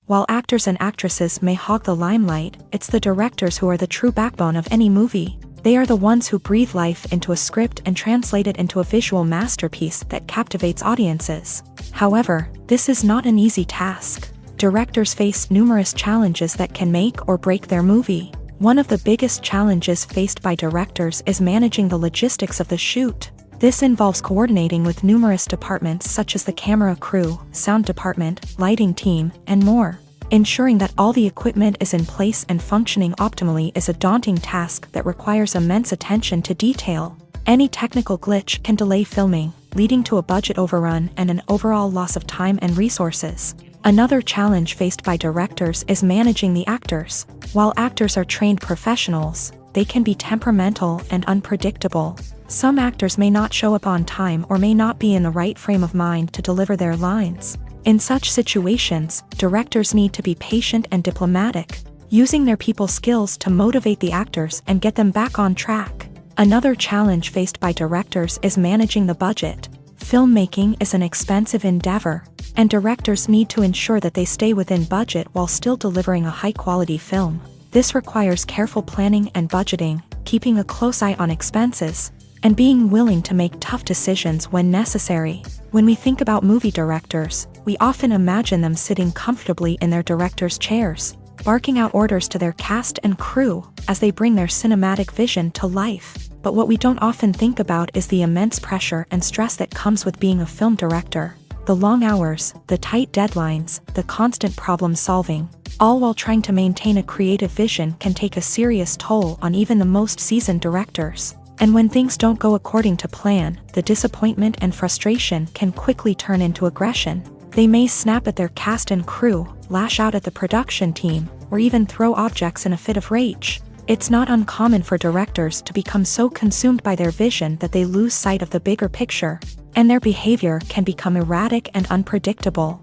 While actors and actresses may hog the limelight, it's the directors who are the true backbone of any movie. They are the ones who breathe life into a script and translate it into a visual masterpiece that captivates audiences. However, this is not an easy task. Directors face numerous challenges that can make or break their movie. One of the biggest challenges faced by directors is managing the logistics of the shoot. This involves coordinating with numerous departments such as the camera crew, sound department, lighting team, and more. Ensuring that all the equipment is in place and functioning optimally is a daunting task that requires immense attention to detail. Any technical glitch can delay filming, leading to a budget overrun and an overall loss of time and resources. Another challenge faced by directors is managing the actors. While actors are trained professionals, they can be temperamental and unpredictable. Some actors may not show up on time or may not be in the right frame of mind to deliver their lines. In such situations, directors need to be patient and diplomatic, using their people skills to motivate the actors and get them back on track. Another challenge faced by directors is managing the budget. Filmmaking is an expensive endeavor, and directors need to ensure that they stay within budget while still delivering a high-quality film. This requires careful planning and budgeting, keeping a close eye on expenses, and being willing to make tough decisions when necessary. When we think about movie directors, we often imagine them sitting comfortably in their director's chairs, barking out orders to their cast and crew as they bring their cinematic vision to life. But what we don't often think about is the immense pressure and stress that comes with being a film director. The long hours, the tight deadlines, the constant problem solving, all while trying to maintain a creative vision can take a serious toll on even the most seasoned directors. And when things don't go according to plan, the disappointment and frustration can quickly turn into aggression. They may snap at their cast and crew, lash out at the production team, or even throw objects in a fit of rage. It's not uncommon for directors to become so consumed by their vision that they lose sight of the bigger picture, and their behavior can become erratic and unpredictable.